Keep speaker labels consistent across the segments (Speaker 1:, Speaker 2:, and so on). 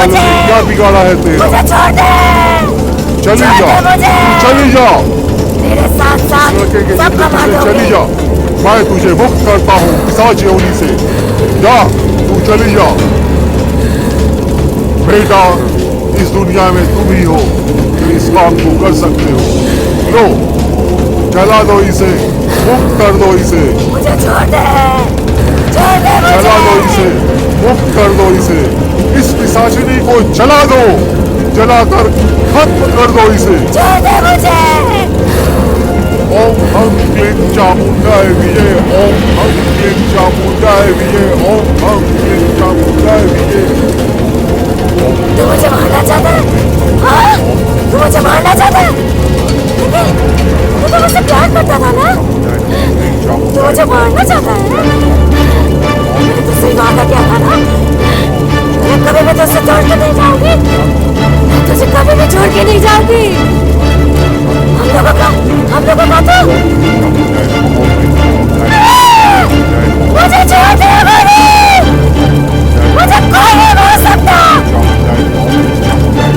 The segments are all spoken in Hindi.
Speaker 1: हालत में क्या बिगाड़ा है तेरा?
Speaker 2: मुझे छोड़ दे।
Speaker 1: चली
Speaker 2: छोड़
Speaker 1: जा,
Speaker 2: दे मुझे।
Speaker 1: चली जा,
Speaker 2: तेरे साथ साथ
Speaker 1: लड़के के
Speaker 2: सब
Speaker 1: जिंदगी
Speaker 2: कमा
Speaker 1: से चली
Speaker 2: दोगे।
Speaker 1: जा। मैं तुझे मुक्त करता हूँ पिशाच योनि से। जा, तू चली जा। बेटा, इस दुनिया में तुम ही हो जो इस काम को कर सकते हो। लो, जला दो इसे, मुक्त कर दो इसे।
Speaker 2: मुझे छोड़ दे। छोड़ दे मुझे।
Speaker 1: जला दो इसे, मुक्त कर दो इसे। इस पिशाचिनी को जला दो, जलाकर खत्म कर दो इसे।
Speaker 2: छोड़ दे मुझे।
Speaker 1: ओम हम क्लीं चामुंडाय विजय, ओम हम क्लीं चामुंडाय विजय, ओम हम क्लीं चामुंडाय विजय।
Speaker 2: तू मुझे मारना चाहता है? हाँ? तू मुझे मारना चाहता है? लेकिन तू तो मुझसे प्यार करता था ना? तू मुझे मारना चाहता है? मैंने तुझसे वादा किया था ना? मैं कभी भी तुझसे छोड़ के नहीं जाऊंगी। मैं तुझे कभी भी छोड़ के नहीं जाऊंगी। हम लोगों का तो मुझे छोड़ दे गोरी। मुझे कोई नहीं मार सकता।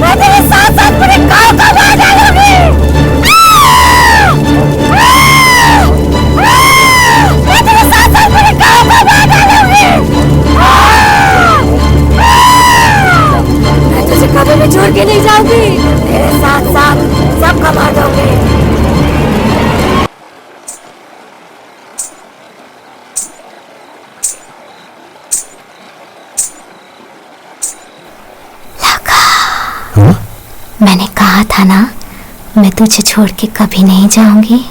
Speaker 2: मैं तेरे साथ साथ पूरे गांव को मार डालूंगी। मैं तेरे साथ साथ पूरे गांव को मार डालूंगी। मैं तुझे कभी भी छोड़ के नहीं जाऊंगी। तेरे साथ साथ सबको मार दूंगी। मैंने कहा था ना, मैं तुझे छोड़ के कभी नहीं जाऊंगी।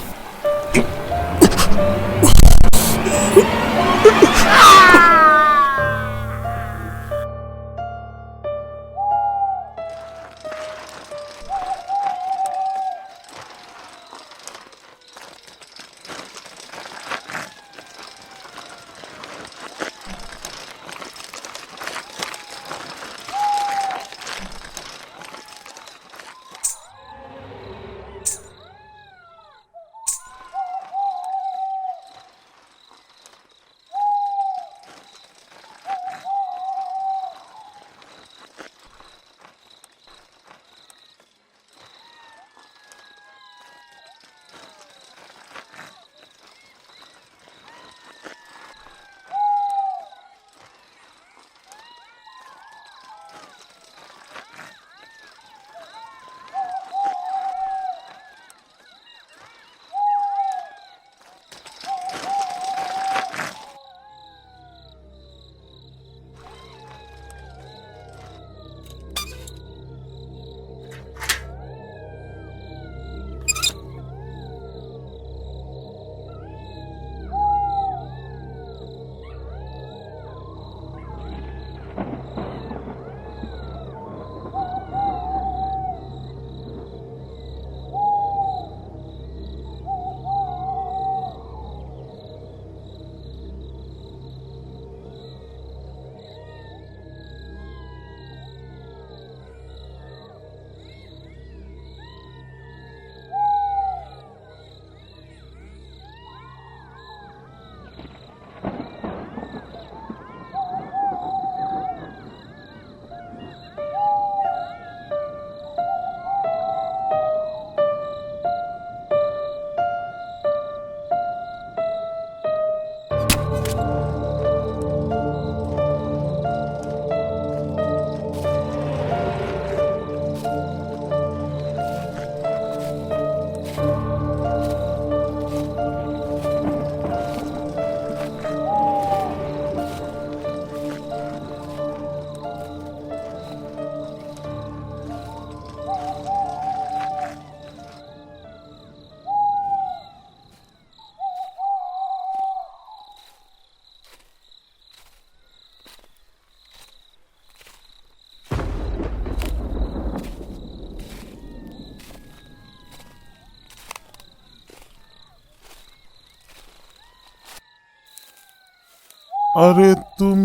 Speaker 3: अरे तुम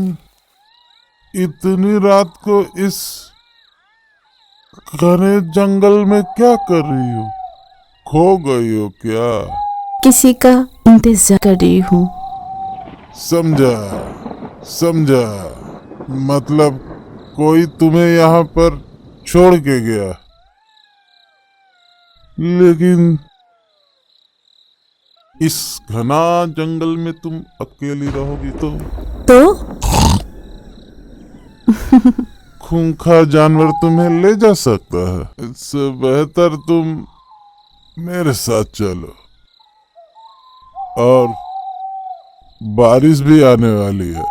Speaker 3: इतनी रात को इस घने जंगल में क्या कर रही हो? खो गई हो क्या?
Speaker 4: किसी का इंतजार कर रही हूँ।
Speaker 3: समझा समझा, मतलब कोई तुम्हें यहाँ पर छोड़ के गया, लेकिन इस घना जंगल में तुम अकेली रहोगी तो खूंखार जानवर तुम्हें ले जा सकता है। इससे बेहतर तुम मेरे साथ चलो। और बारिश भी आने वाली है।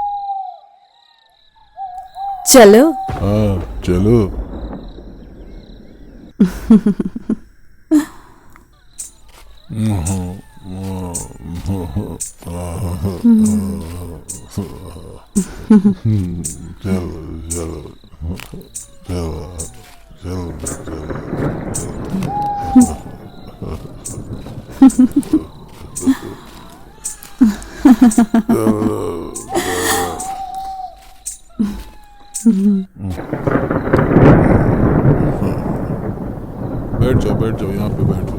Speaker 4: चलो।
Speaker 3: हाँ चलो। चलो चलो चलो चलो बैठ जाओ यहाँ पे बैठ जाओ।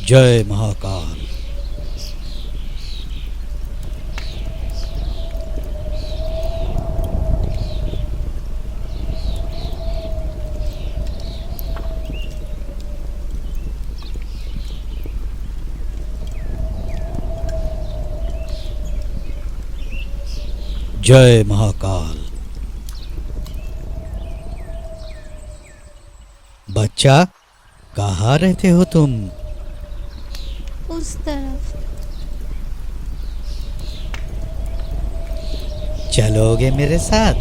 Speaker 5: जय महाकाल। जय महाकाल। बच्चा, कहाँ रहते हो तुम?
Speaker 6: उस तरफ।
Speaker 5: चलोगे मेरे साथ?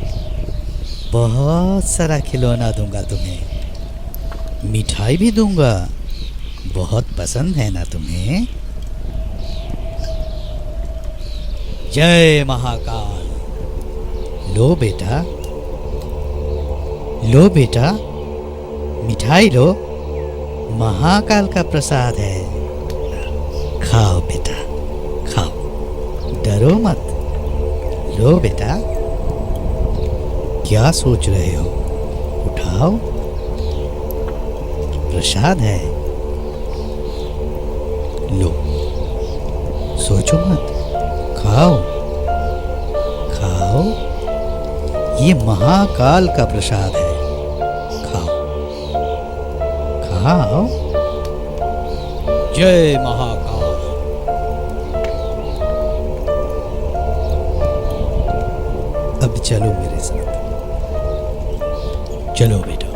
Speaker 5: बहुत सारा खिलौना दूंगा तुम्हें, मिठाई भी दूंगा। बहुत पसंद है ना तुम्हें? जय महाकाल। लो बेटा, लो बेटा, मिठाई लो, महाकाल का प्रसाद है। खाओ बेटा, खाओ, डरो मत। लो बेटा। क्या सोच रहे हो? उठाओ, प्रसाद है, लो। सोचो मत, खाओ खाओ, ये महाकाल का प्रसाद है। खाओ खाओ। जय महाकाल। अब चलो मेरे साथ, चलो बेटा।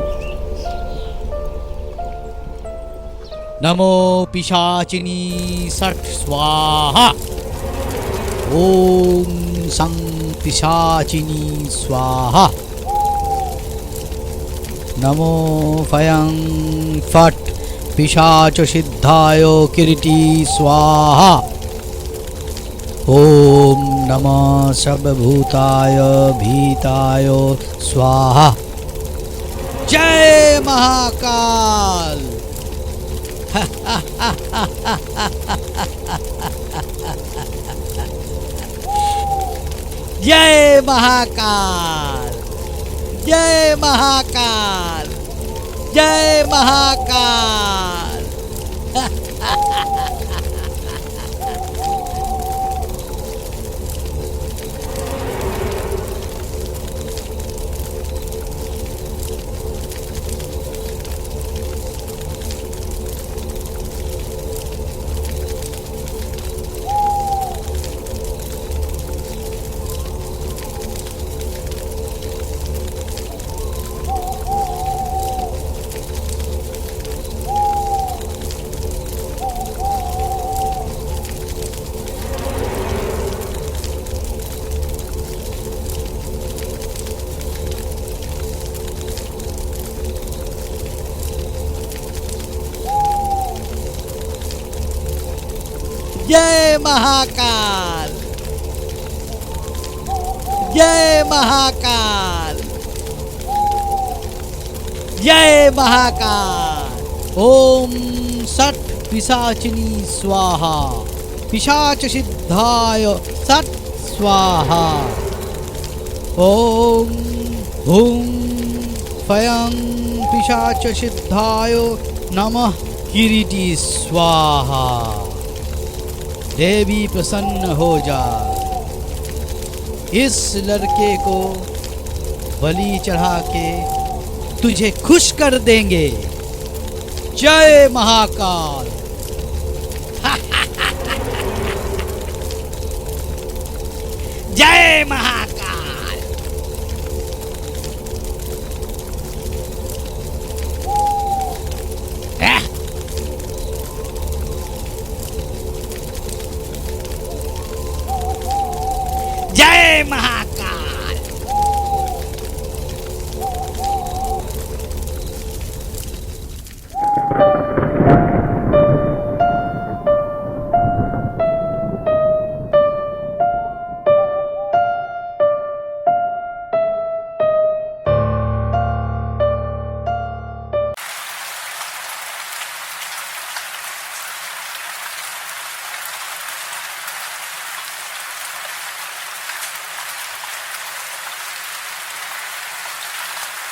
Speaker 5: नमो पिशाचिनी सठ स्वाहा। ओम सं पिशाचिनी स्वाहा। नमो फयं फट पिशाच सिद्धाय किरीटी स्वाहा। ओम नमः सर्वभूताय भीताय स्वाहा। जय महाकाल। जय महाकाल, जय महाकाल, जय महाकाल। जय महाकाल, जय महाकाल, जय महाकाल। ओम सठ पिशाचिनी स्वाहा। पिशाच सिद्धाय सठ स्वाहा। ओम हुं फयं पिशाच सिद्धाय नमः किरीटी स्वाहा। देवी प्रसन्न हो जा, इस लड़के को बलि चढ़ा के तुझे खुश कर देंगे। जय महाकाल। जय महाकाल। जय महाकाल।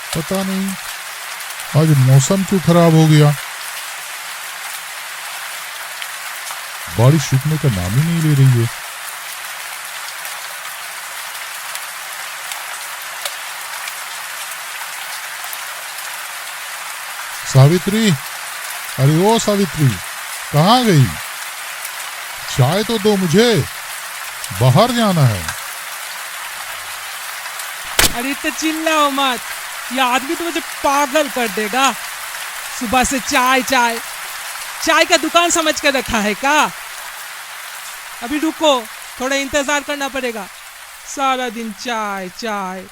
Speaker 1: पता नहीं आज मौसम क्यों खराब हो गया।
Speaker 3: बारिश रुकने का नाम ही नहीं ले रही है। सावित्री, अरे ओ सावित्री, कहाँ गई? चाय तो दो मुझे, बाहर जाना है।
Speaker 7: अरे तो चिल्लाओ मत, ये आदमी तो मुझे पागल कर देगा। सुबह से चाय चाय चाय का दुकान समझ कर रखा है क्या? अभी रुको, थोड़ा इंतजार करना पड़ेगा। सारा दिन चाय चाय।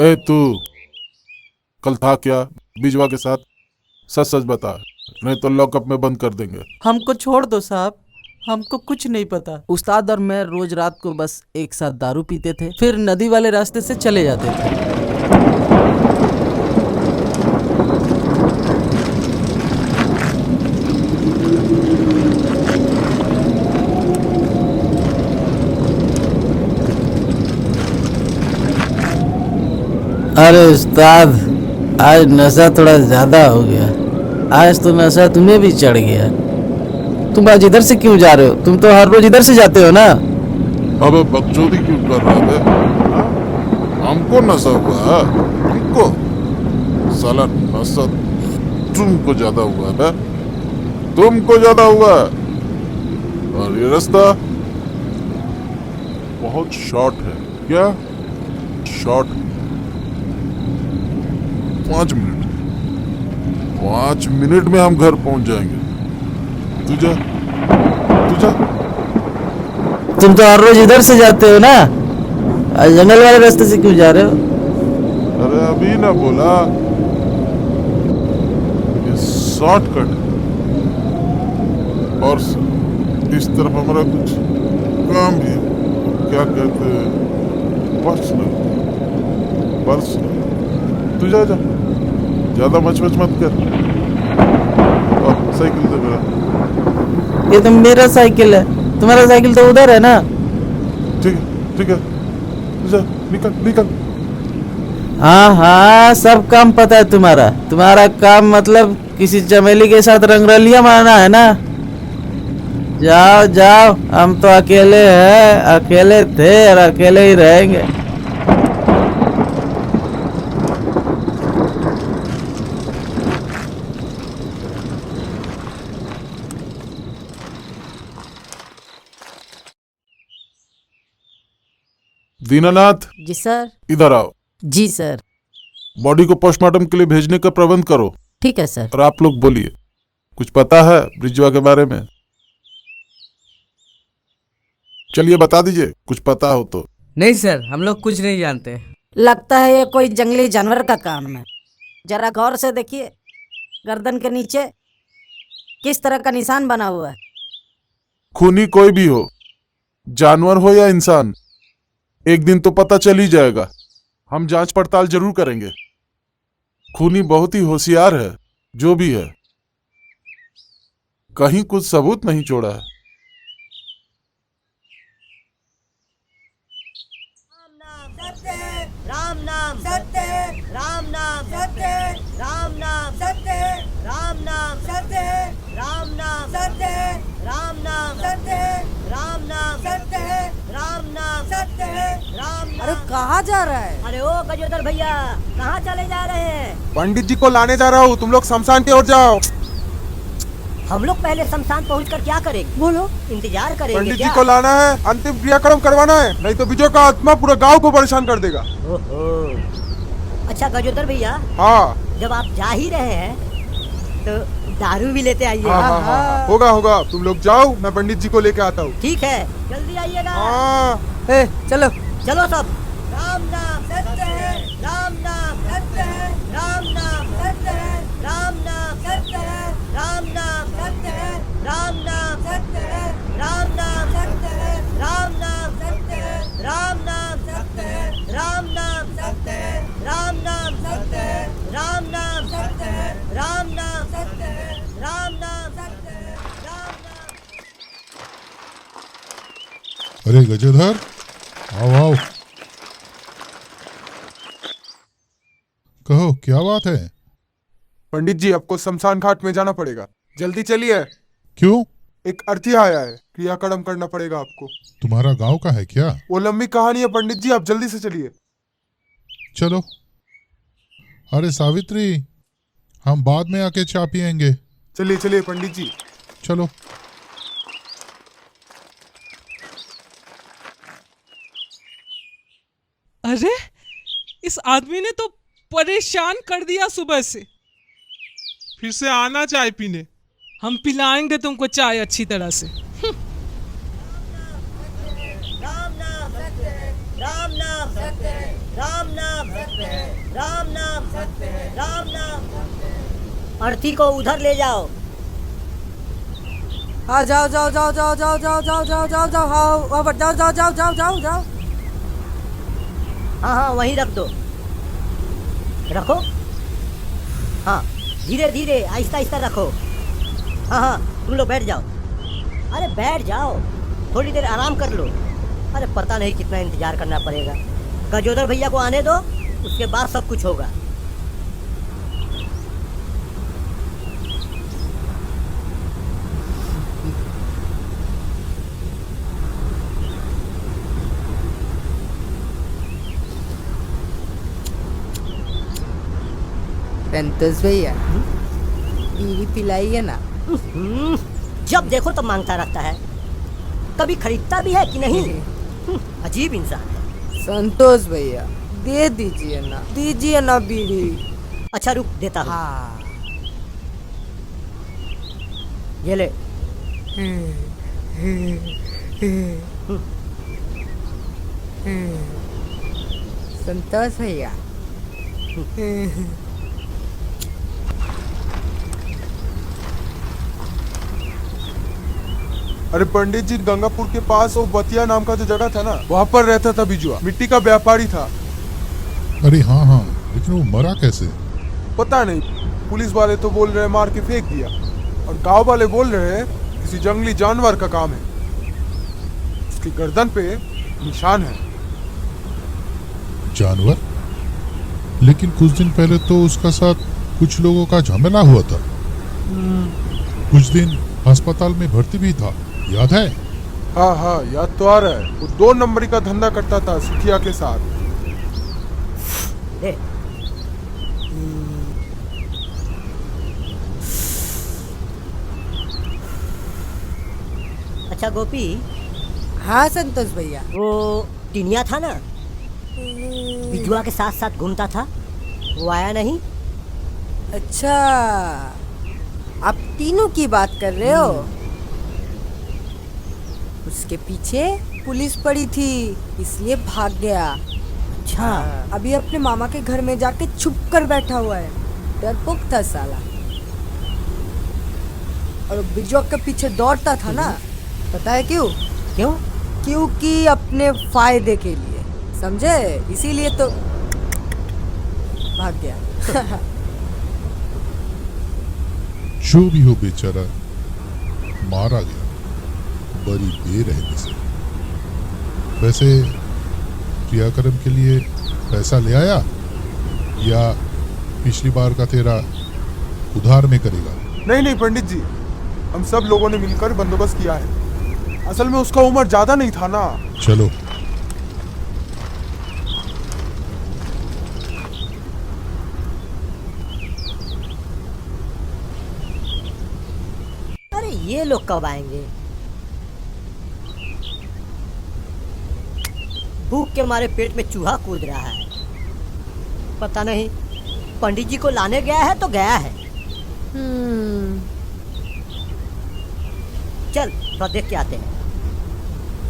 Speaker 3: ए तू, कल था क्या बिजवा के साथ? सच सच बता, नहीं तो लॉकअप में बंद कर देंगे।
Speaker 8: हमको छोड़ दो साहब, हमको कुछ नहीं पता। उस्ताद और मैं रोज रात को बस एक साथ दारू पीते थे, फिर नदी वाले रास्ते से चले जाते थे।
Speaker 9: अरे उस्ताद, आज नशा थोड़ा ज्यादा हो गया। आज तो नशा तुम्हें भी चढ़ गया। तुम आज इधर से क्यों जा रहे हो? तुम तो हर रोज इधर से जाते हो ना।
Speaker 3: अबे बकचोदी क्यों कर रहा है? हमको नशा हुआ है? हमको साला नशा तुमको ज्यादा हुआ है, तुमको ज्यादा हुआ है। और ये रास्ता बहुत शॉर्ट है। क्या शॉर्ट? 5 मिनट, 5 मिनट में हम घर पहुंच जाएंगे। तू जा, तू जा।
Speaker 9: तुम तो हर रोज इधर से जाते हो ना, आज जंगल वाले रास्ते से क्यों जा रहे हो?
Speaker 3: अरे अभी ना बोला, ये शॉर्टकट। और इस तरफ हमारा कुछ काम भी, क्या कहते हैं, पर्सनल। तू जा, ज्यादा मच मत कर। साइकिल दे मेरा।
Speaker 9: ये तो मेरा साइकिल है, तुम्हारा साइकिल तो उधर है ना।
Speaker 3: ठीक है, तू जा, निकल।
Speaker 9: हाँ, सब काम पता है तुम्हारा। तुम्हारा काम मतलब किसी चमेली के साथ रंगरलिया मारना है ना। जाओ, हम तो अकेले हैं, अकेले थे और अकेले ही रहेंगे।
Speaker 3: दीनानाथ,
Speaker 4: जी सर।
Speaker 3: इधर आओ।
Speaker 4: जी सर।
Speaker 3: बॉडी को पोस्टमार्टम के लिए भेजने का प्रबंध करो।
Speaker 4: ठीक है सर।
Speaker 3: और आप लोग बोलिए, कुछ पता है ब्रिजवा के बारे में? चलिए बता दीजिए, कुछ पता हो तो।
Speaker 8: नहीं सर, हम लोग कुछ नहीं जानते।
Speaker 2: लगता है ये कोई जंगली जानवर का काम है। जरा गौर से देखिए, गर्दन के नीचे किस तरह का निशान बना हुआ है।
Speaker 3: खूनी कोई भी हो, जानवर हो या इंसान, एक दिन तो पता चल ही जाएगा। हम जांच पड़ताल जरूर करेंगे। खूनी बहुत ही होशियार है, जो भी है, कहीं कुछ सबूत नहीं छोड़ा है।
Speaker 10: राम नाम सत्य, राम नाम सत्य, राम नाम सत्य, राम नाम सत्य, राम नाम सत्य, राम नाम सत्य, राम नाम सत्य, राम नाम सत्य, राम।
Speaker 2: अरे कहाँ जा रहा है?
Speaker 10: अरे ओ गजोदर भैया, कहाँ चले जा रहे हैं?
Speaker 1: पंडित जी को लाने जा रहा हूँ, तुम लोग शमशान की ओर जाओ।
Speaker 10: हम लोग पहले शमशान पहुंचकर क्या करेंगे? बोलो। इंतजार करेंगे।
Speaker 1: पंडित जी को लाना है, अंतिम क्रियाक्रम करवाना है, नहीं तो विजय का आत्मा पूरे गांव को परेशान कर देगा।
Speaker 10: अच्छा गजोदर भैया,
Speaker 1: हाँ,
Speaker 10: जब आप जा ही रहे हैं तो दारू भी लेते आइए।
Speaker 1: हाँ, होगा, तुम लोग जाओ, मैं पंडित जी को लेके आता हूँ।
Speaker 10: ठीक है, जल्दी आइएगा।
Speaker 1: हाँ,
Speaker 8: चलो
Speaker 10: सब। राम नाम सत्य है, राम नाम सत्य है, राम नाम सत्य है, राम नाम सत्य है, राम नाम सत्य है, राम नाम सत्य है, राम नाम सत्य है, राम नाम सत्य है, राम नाम सत्य है, राम नाम सत्य है, राम नाम
Speaker 3: अरे गजेधर, आओ आओ। कहो क्या बात है?
Speaker 1: पंडित जी, आपको शमशान घाट में जाना पड़ेगा, जल्दी चलिए।
Speaker 3: क्यों?
Speaker 1: एक अर्थी आया है, क्रियाकर्म करना पड़ेगा आपको।
Speaker 3: तुम्हारा गांव का है क्या?
Speaker 1: वो लंबी कहानी है पंडित जी, आप जल्दी से चलिए।
Speaker 3: चलो। अरे सावित्री, हम बाद में आके चाय पियेंगे।
Speaker 1: चलिए चलिए पंडित जी।
Speaker 3: चलो।
Speaker 7: अरे इस आदमी ने तो परेशान कर दिया सुबह से। फिर से आना चाय पीने, हम पिलाएंगे तुमको चाय अच्छी तरह से।
Speaker 10: राम नाम सत्य है, राम नाम सत्य है, राम नाम सत्य है, राम नाम सत्य है, राम नाम सत्य है। अर्थी को उधर ले जाओ।
Speaker 11: हाँ जाओ जाओ जाओ जाओ जाओ जाओ जाओ जाओ जाओ जाओ हाँ जाओ जाओ जाओ जाओ जाओ जाओ।
Speaker 10: हाँ हाँ वहीं रख दो, रखो। हाँ धीरे धीरे आहिस्ता आहिस्ता रखो। हाँ हाँ तुम लोग बैठ जाओ। अरे बैठ जाओ, थोड़ी देर आराम कर लो। अरे पता नहीं कितना इंतजार करना पड़ेगा। गजोदर भैया को आने दो, उसके बाद सब कुछ होगा।
Speaker 11: संतोष भैया, बीड़ी पिलाइए ना।
Speaker 10: जब देखो तब मांगता रहता है, कभी खरीदता भी है कि नहीं? अजीब इंसान है।
Speaker 11: संतोष भैया दे दीजिए ना बीड़ी।
Speaker 10: अच्छा रुक, देता हूँ।
Speaker 11: हाँ।
Speaker 10: ये ले।
Speaker 11: संतोष भैया।
Speaker 1: अरे पंडित जी, गंगापुर के पास वो बतिया नाम का जो जगह था ना, वहाँ पर रहता था बिजुआ, मिट्टी का व्यापारी था।
Speaker 3: अरे हाँ हाँ, लेकिन वो मरा कैसे?
Speaker 1: पता नहीं, पुलिस वाले तो बोल रहे मार के फेंक दिया, और गांव वाले बोल रहे हैं किसी जंगली जानवर का काम है। उसकी गर्दन पे निशान है।
Speaker 3: जानवर? लेकिन कुछ दिन पहले तो उसका साथ कुछ लोगों का झमेला हुआ था। कुछ दिन अस्पताल में भर्ती भी था, याद है?
Speaker 1: हाँ हाँ याद तो आ रहा है। वो 2 नंबरी का धंधा करता था सिखिया के साथ।
Speaker 10: दे। अच्छा गोपी।
Speaker 11: हाँ संतोष भैया।
Speaker 10: वो टिनिया था ना, बिजुआ के साथ साथ घूमता था, वो आया नहीं?
Speaker 11: अच्छा, आप तीनों की बात कर रहे हो? उसके पीछे पुलिस पड़ी थी, इसलिए भाग गया।
Speaker 10: अच्छा।
Speaker 11: अभी अपने मामा के घर में जाके छुप कर बैठा हुआ है, डरपोक था साला। और बिजुआ के पीछे दौड़ता था ना, पता है क्यों?
Speaker 10: क्यों?
Speaker 11: क्योंकि अपने फायदे के लिए, समझे? इसीलिए तो भाग गया।
Speaker 3: जो भी हो, बेचारा मारा गया बड़ी बेरहमी से। वैसे क्रियाक्रम के लिए पैसा ले आया या पिछली बार का तेरा उधार में करेगा?
Speaker 1: नहीं नहीं पंडित जी, हम सब लोगों ने मिलकर बंदोबस्त किया है। असल में उसका उम्र ज्यादा नहीं था ना।
Speaker 3: चलो।
Speaker 10: अरे ये लोग कब आएंगे? भूख के मारे पेट में चूहा कूद रहा है। पता नहीं पंडित जी को लाने गया है तो गया है। चल तो देख के आते हैं।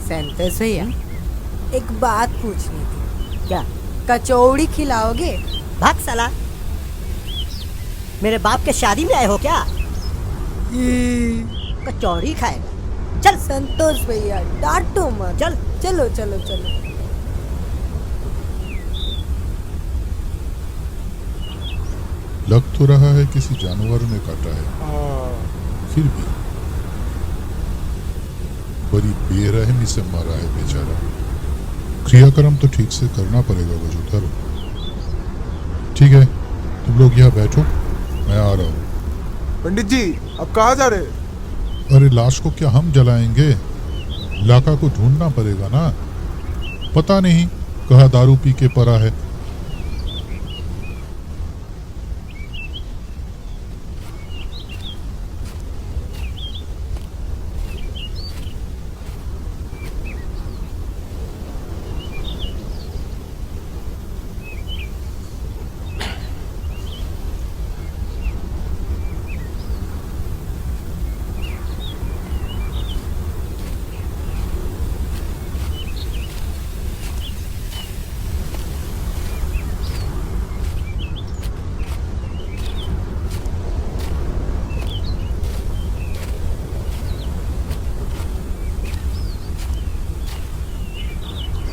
Speaker 11: संतोष भैया, एक बात पूछनी थी।
Speaker 10: क्या?
Speaker 11: कचौड़ी खिलाओगे?
Speaker 10: भाग साला, मेरे बाप के शादी में आए हो क्या? कचौड़ी खाएगा? चल।
Speaker 11: संतोष भैया डांटो मत।
Speaker 10: चल।
Speaker 11: चलो चलो चलो।
Speaker 3: लग तो रहा है किसी जानवर ने काटा है, फिर भी बड़ी बेरहमी से मरा है बेचारा। क्रियाक्रम तो ठीक से करना पड़ेगा वजूदर। ठीक है, तुम लोग यहाँ बैठो, मैं आ रहा हूँ।
Speaker 1: पंडित जी, अब कहाँ जा रहे?
Speaker 3: अरे लाश को क्या हम जलाएंगे? लाका को ढूंढना पड़ेगा ना। पता नहीं कहाँ दारू पी के पड़ा है।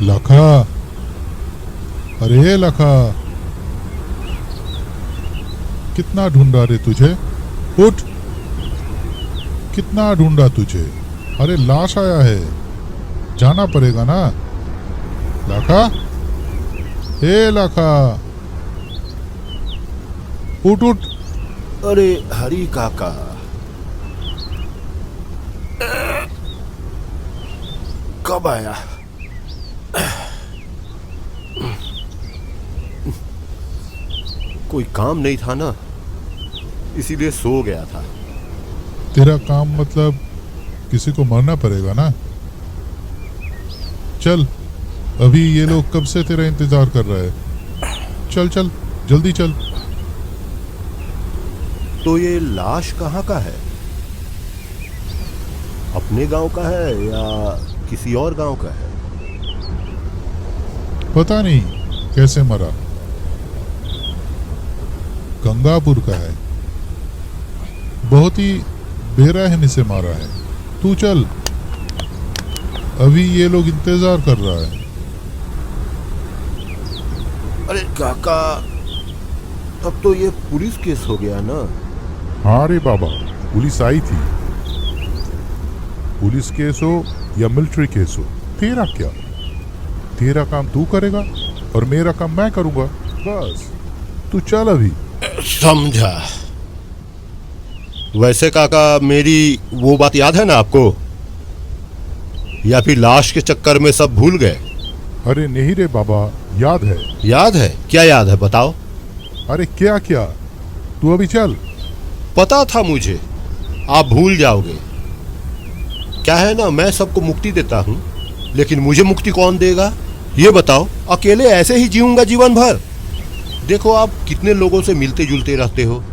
Speaker 3: लखा, अरे लखा, कितना ढूंढा रे तुझे? उठ, कितना ढूंढा तुझे? अरे लाश आया है, जाना पड़ेगा ना। लखा, ए लखा, उठ उठ।
Speaker 12: अरे हरी काका, कब आया? कोई काम नहीं था ना, इसीलिए सो गया था।
Speaker 3: तेरा काम मतलब किसी को मरना पड़ेगा ना। चल, अभी ये लोग कब से तेरा इंतजार कर रहे हैं। चल चल, जल्दी चल।
Speaker 12: तो ये लाश कहाँ का है? अपने गांव का है या किसी और गांव का है?
Speaker 3: पता नहीं कैसे मरा। गंगापुर का है, बहुत ही बेरहमी से मारा है। तू चल, अभी ये लोग इंतजार कर रहा है।
Speaker 12: अरे काका, तब तो ये पुलिस केस हो गया ना।
Speaker 3: हाँ रे बाबा, पुलिस आई थी। पुलिस केस हो या मिलिट्री केस हो, तेरा क्या? तेरा काम तू करेगा और मेरा काम मैं करूंगा, बस। तू चल अभी।
Speaker 12: समझा। वैसे काका, मेरी वो बात याद है ना आपको, या फिर लाश के चक्कर में सब भूल गए?
Speaker 3: अरे नहीं रे बाबा, याद है।
Speaker 12: याद है? क्या याद है, बताओ।
Speaker 3: अरे क्या क्या, तू अभी चल।
Speaker 12: पता था मुझे आप भूल जाओगे। क्या है ना, मैं सबको मुक्ति देता हूँ, लेकिन मुझे मुक्ति कौन देगा ये बताओ। अकेले ऐसे ही जीऊंगा जीवन भर? देखो, आप कितने लोगों से मिलते जुलते रहते हो।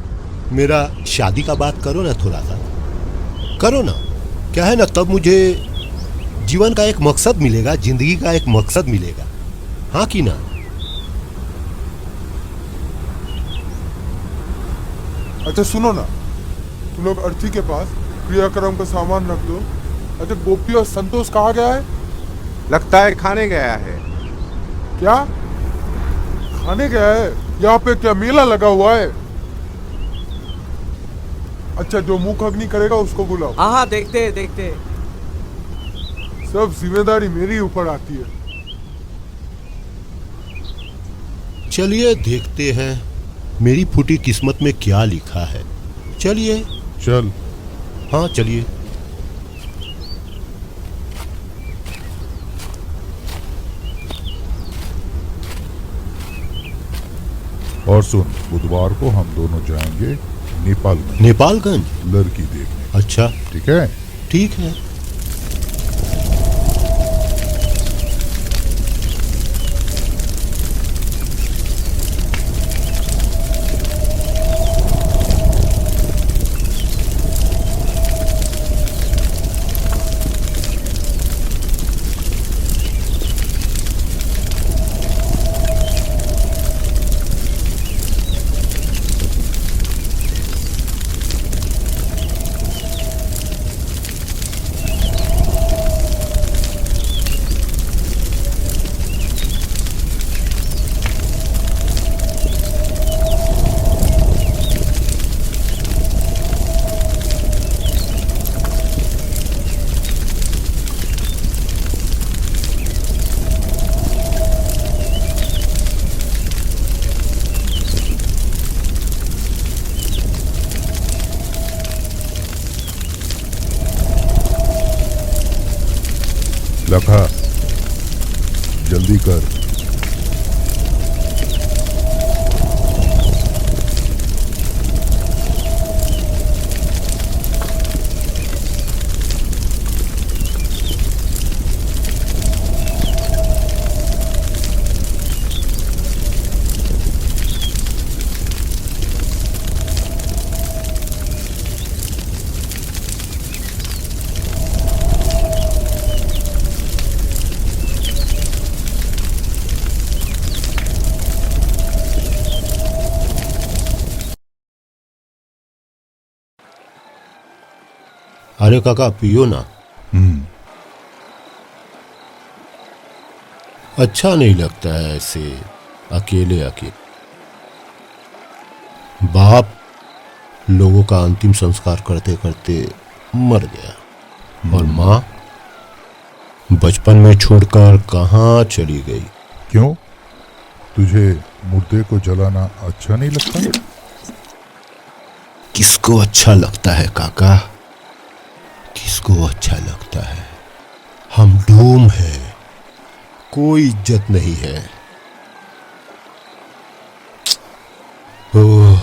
Speaker 12: मेरा शादी का बात करो ना, थोड़ा सा करो ना। क्या है ना, तब मुझे जीवन का एक मकसद मिलेगा, जिंदगी का एक मकसद मिलेगा। हाँ कि ना?
Speaker 1: अच्छा सुनो ना, तुम लोग अर्थी के पास क्रियाक्रम का सामान रख दो। अच्छा, गोपी और संतोष कहाँ गया है?
Speaker 13: लगता है खाने गया है।
Speaker 1: क्या खाने गया है? यहाँ पे क्या मेला लगा हुआ है? अच्छा, जो मुख अग्नि करेगा उसको बुलाओ।
Speaker 8: हाँ, देखते देखते।
Speaker 1: सब जिम्मेदारी मेरी ऊपर आती है।
Speaker 12: चलिए देखते हैं मेरी फूटी किस्मत में क्या लिखा है। चलिए।
Speaker 3: चल।
Speaker 12: हाँ चलिए।
Speaker 3: और सुन, बुधवार को हम दोनों जाएंगे नेपालगंज।
Speaker 12: नेपालगंज
Speaker 3: लड़की देखने।
Speaker 12: अच्छा,
Speaker 3: ठीक है?
Speaker 12: ठीक है।
Speaker 14: लखा, जल्दी कर।
Speaker 12: अरे काका पियो ना। अच्छा नहीं लगता है ऐसे अकेले अकेले। बाप लोगों का अंतिम संस्कार करते करते मर गया और माँ बचपन में छोड़कर कहाँ चली गई।
Speaker 14: क्यों, तुझे मुर्दे को जलाना अच्छा नहीं लगता?
Speaker 12: किसको अच्छा लगता है काका, किसको अच्छा लगता है? हम डूम हैं, कोई इज्जत नहीं है। ओह,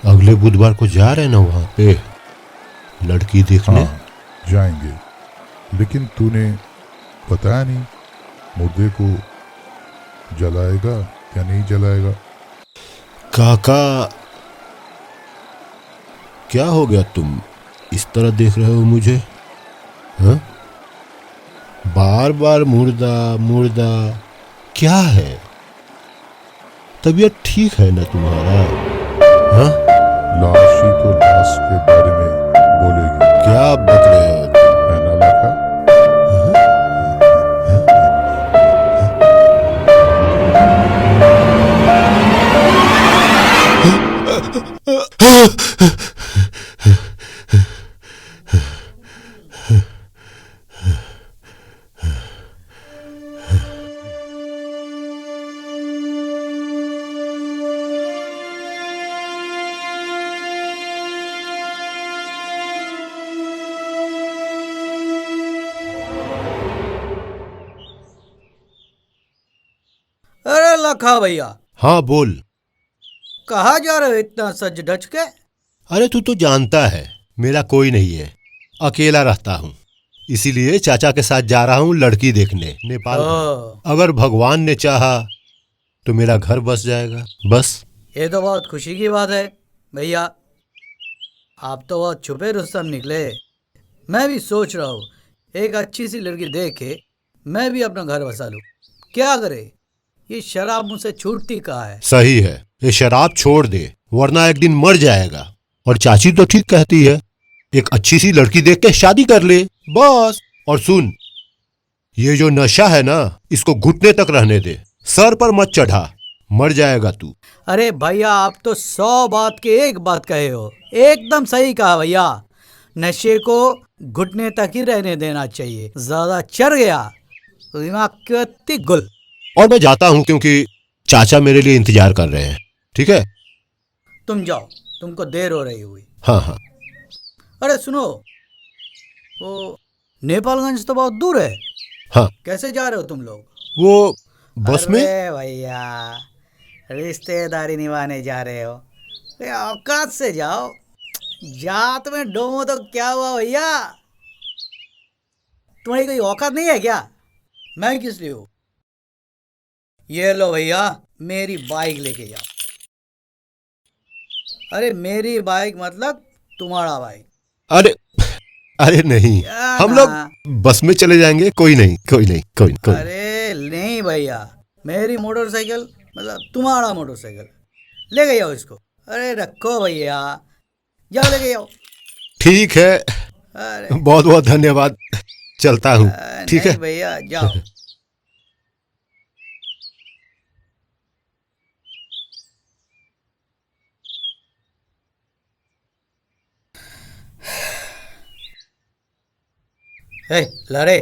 Speaker 12: अगले बुधवार को जा रहे ना वहां पे लड़की देखने।
Speaker 14: हाँ, जाएंगे, लेकिन तूने बताया नहीं मुर्दे को जलाएगा या नहीं जलाएगा।
Speaker 12: काका क्या हो गया, तुम इस तरह देख रहे हो मुझे? हाँ? बार बार मुर्दा मुर्दा क्या है? तबीयत ठीक है ना तुम्हारा? हाँ?
Speaker 14: लाश ही तो लाश के बारे में बोलेगी।
Speaker 12: क्या बक रहे हो,
Speaker 14: है ना लखा?
Speaker 5: अरे लखा भैया।
Speaker 12: हाँ बोल।
Speaker 5: कहाँ जा रहे हो इतना सज धज के?
Speaker 12: अरे तू तो जानता है मेरा कोई नहीं है, अकेला रहता हूँ, इसीलिए चाचा के साथ जा रहा हूँ लड़की देखने नेपाल। अगर भगवान ने चाहा तो मेरा घर बस जाएगा, बस।
Speaker 5: ये तो बहुत खुशी की बात है भैया, आप तो बहुत छुपे रुस्तम निकले। मैं भी सोच रहा हूँ एक अच्छी सी लड़की देख के मैं भी अपना घर बसा लूँ। क्या करे, ये शराब मुझसे छूटती कहाँ है।
Speaker 12: सही है, ये शराब छोड़ दे वरना एक दिन मर जाएगा। और चाची तो ठीक कहती है, एक अच्छी सी लड़की देख के शादी कर ले बस। और सुन, ये जो नशा है ना, इसको घुटने तक रहने दे, सर पर मत चढ़ा, मर जाएगा तू।
Speaker 5: अरे भैया आप तो 100 बात के एक बात कहे हो, एकदम सही कहा भैया। नशे को घुटने तक ही रहने देना चाहिए, ज्यादा चढ़ गया तो दिमाग के गुल।
Speaker 12: और मैं जाता हूँ क्योंकि चाचा मेरे लिए इंतजार कर रहे हैं, ठीक है?
Speaker 5: तुम जाओ, तुमको देर हो रही हुई।
Speaker 12: हाँ हाँ।
Speaker 5: अरे सुनो, वो नेपालगंज तो बहुत दूर है।
Speaker 12: हाँ।
Speaker 5: कैसे जा रहे हो तुम लोग?
Speaker 12: वो बस में।
Speaker 5: अरे भैया रिश्तेदारी निभाने जा रहे हो, औकात से जाओ। जात में डोमो तो क्या हुआ भैया, तुम्हारी कोई औकात नहीं है क्या? मैं किस लिए हूँ? ये लो भैया मेरी बाइक लेके जाओ। अरे मेरी बाइक मतलब तुम्हारा बाइक।
Speaker 12: अरे अरे नहीं, हम लोग बस में चले जाएंगे। कोई नहीं कोई नहीं कोई नहीं।
Speaker 5: अरे नहीं भैया, मेरी मोटरसाइकिल मतलब तुम्हारा मोटरसाइकिल, लेके जाओ इसको। अरे रखो भैया, जाओ लेके जाओ।
Speaker 12: ठीक है, बहुत बहुत धन्यवाद, चलता हूँ। ठीक है
Speaker 5: भैया, जाओ। लड़े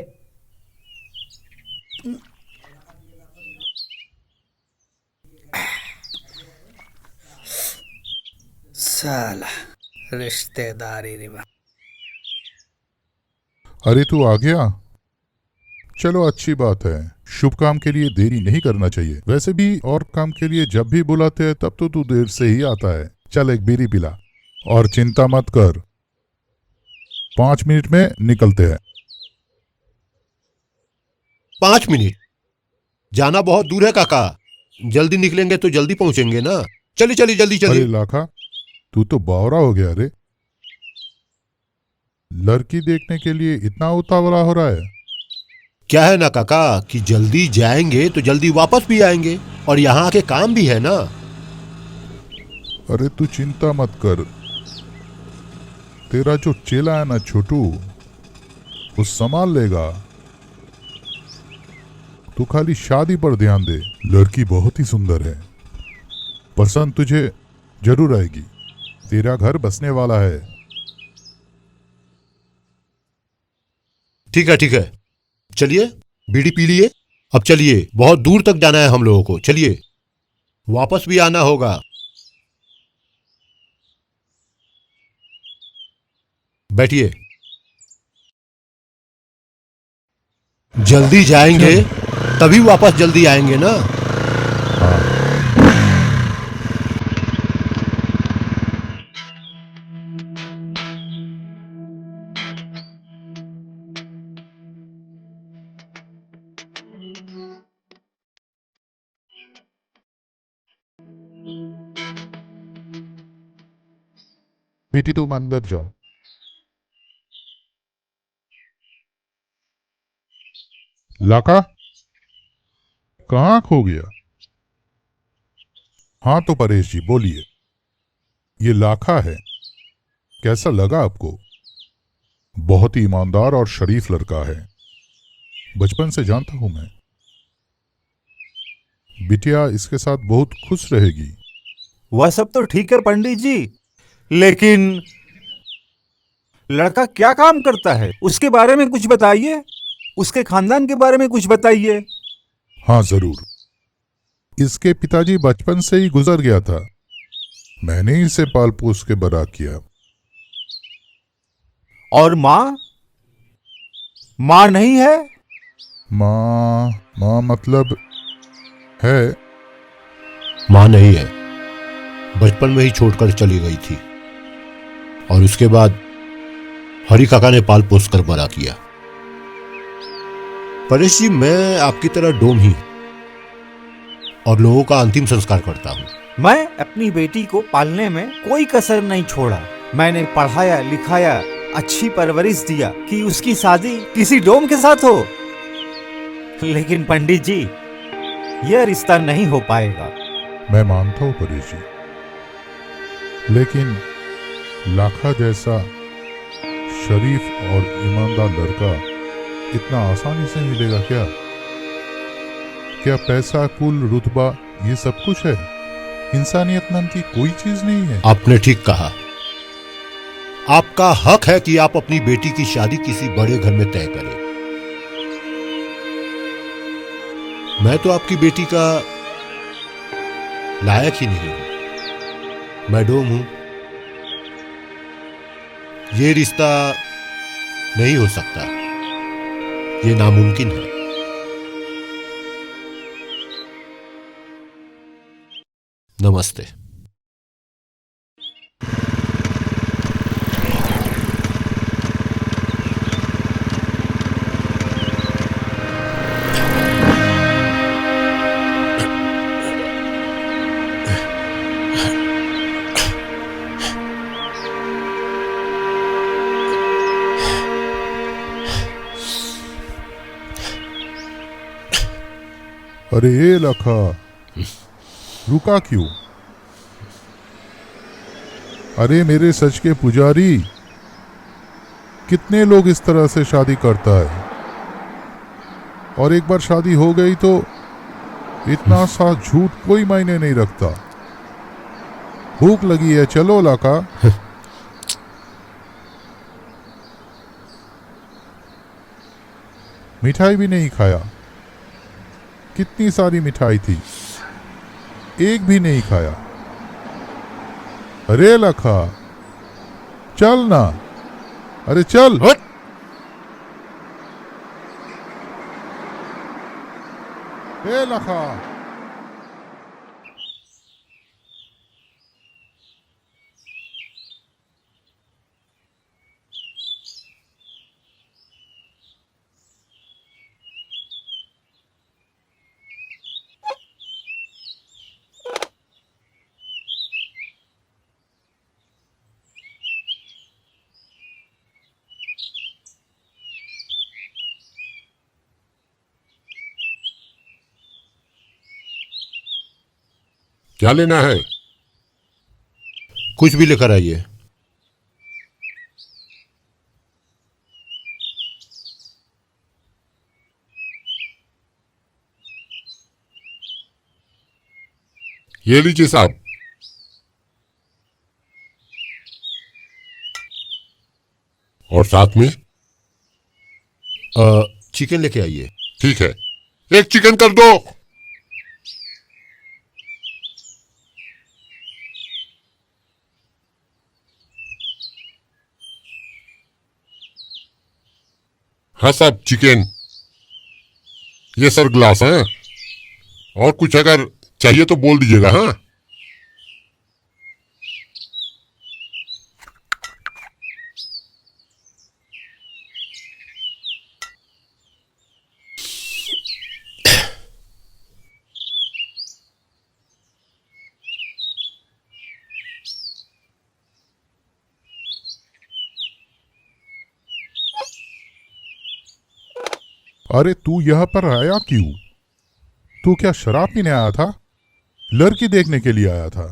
Speaker 5: साला रिश्तेदारी रिवा।
Speaker 14: अरे तू आ गया, चलो अच्छी बात है। शुभ काम के लिए देरी नहीं करना चाहिए। वैसे भी और काम के लिए जब भी बुलाते हैं तब तो तू देर से ही आता है। चल एक बीड़ी पिला और चिंता मत कर, 5 मिनट में निकलते हैं।
Speaker 12: 5 मिनट? जाना बहुत दूर है काका, जल्दी निकलेंगे तो जल्दी पहुंचेंगे ना। चलिए चलिए जल्दी
Speaker 14: अरे
Speaker 12: चलिए।
Speaker 14: लाखा, तू तो बावरा हो गया रे। लड़की देखने के लिए इतना उतावला हो रहा है।
Speaker 12: क्या है ना काका कि जल्दी जाएंगे तो जल्दी वापस भी आएंगे, और यहाँ आके काम भी है ना।
Speaker 14: अरे तू चिंता मत कर, तेरा जो चेला है ना छोटू, वो संभाल लेगा। तू खाली शादी पर ध्यान दे। लड़की बहुत ही सुंदर है, पसंद तुझे जरूर आएगी। तेरा घर बसने वाला है।
Speaker 12: ठीक है ठीक है, चलिए बीड़ी पी लिए। अब चलिए, बहुत दूर तक जाना है हम लोगों को। चलिए, वापस भी आना होगा। बैठिए। जल्दी जाएंगे तभी वापस जल्दी आएंगे ना।
Speaker 14: बेटी तुम अंदर जाओ। लाका, कहाँ खो गया? हाँ तो परेश जी बोलिए, ये लाखा है, कैसा लगा आपको? बहुत ही ईमानदार और शरीफ लड़का है, बचपन से जानता हूं मैं। बिटिया इसके साथ बहुत खुश रहेगी।
Speaker 13: वह सब तो ठीक है पंडित जी, लेकिन लड़का क्या काम करता है, उसके बारे में कुछ बताइए। उसके खानदान के बारे में कुछ बताइए।
Speaker 14: हाँ जरूर। इसके पिताजी बचपन से ही गुजर गया था, मैंने ही इसे पाल पोस के बड़ा किया।
Speaker 13: और माँ? माँ नहीं है?
Speaker 14: माँ मतलब है?
Speaker 12: माँ नहीं है, बचपन में ही छोड़कर चली गई थी, और उसके बाद हरि काका ने पाल पोस कर बड़ा किया। परेश जी, मैं आपकी तरह डोम ही और लोगों का अंतिम संस्कार करता हूं।
Speaker 13: मैं अपनी बेटी को पालने में कोई कसर नहीं छोड़ा। मैंने पढ़ाया लिखाया, अच्छी परवरिश दिया कि उसकी शादी किसी डोम के साथ हो। लेकिन पंडित जी, यह रिश्ता नहीं हो पाएगा।
Speaker 14: मैं मानता हूं परेश जी, लेकिन लाखा जैसा शरीफ और ईमानदार लड़का इतना आसानी से मिलेगा क्या? क्या पैसा, कुल, रुतबा ये सब कुछ है? इंसानियत नाम की कोई चीज नहीं है।
Speaker 12: आपने ठीक कहा। आपका हक है कि आप अपनी बेटी की शादी किसी बड़े घर में तय करें। मैं तो आपकी बेटी का लायक ही नहीं हूं। मैं डोम हूं, ये रिश्ता नहीं हो सकता, ये नामुमकिन है। नमस्ते।
Speaker 14: अरे ये लखा, रुका क्यों? अरे मेरे सच के पुजारी, कितने लोग इस तरह से शादी करता है, और एक बार शादी हो गई तो इतना सा झूठ कोई मायने नहीं रखता। भूख लगी है, चलो लाका। मिठाई भी नहीं खाया, कितनी सारी मिठाई थी, एक भी नहीं खाया। अरे लखा, चल ना, अरे चल। ए लखा,
Speaker 12: क्या लेना है? कुछ भी लेकर आइए।
Speaker 3: ये लीजिए साहब। और साथ में
Speaker 12: चिकन लेके आइए।
Speaker 3: ठीक है, एक चिकन कर दो। हाँ साहब, चिकन। ये सर ग्लास है, और कुछ अगर चाहिए तो बोल दीजिएगा। हाँ,
Speaker 14: अरे तू यहाँ पर आया क्यों? तू क्या शराब पीने आया था? लड़की देखने के लिए आया था?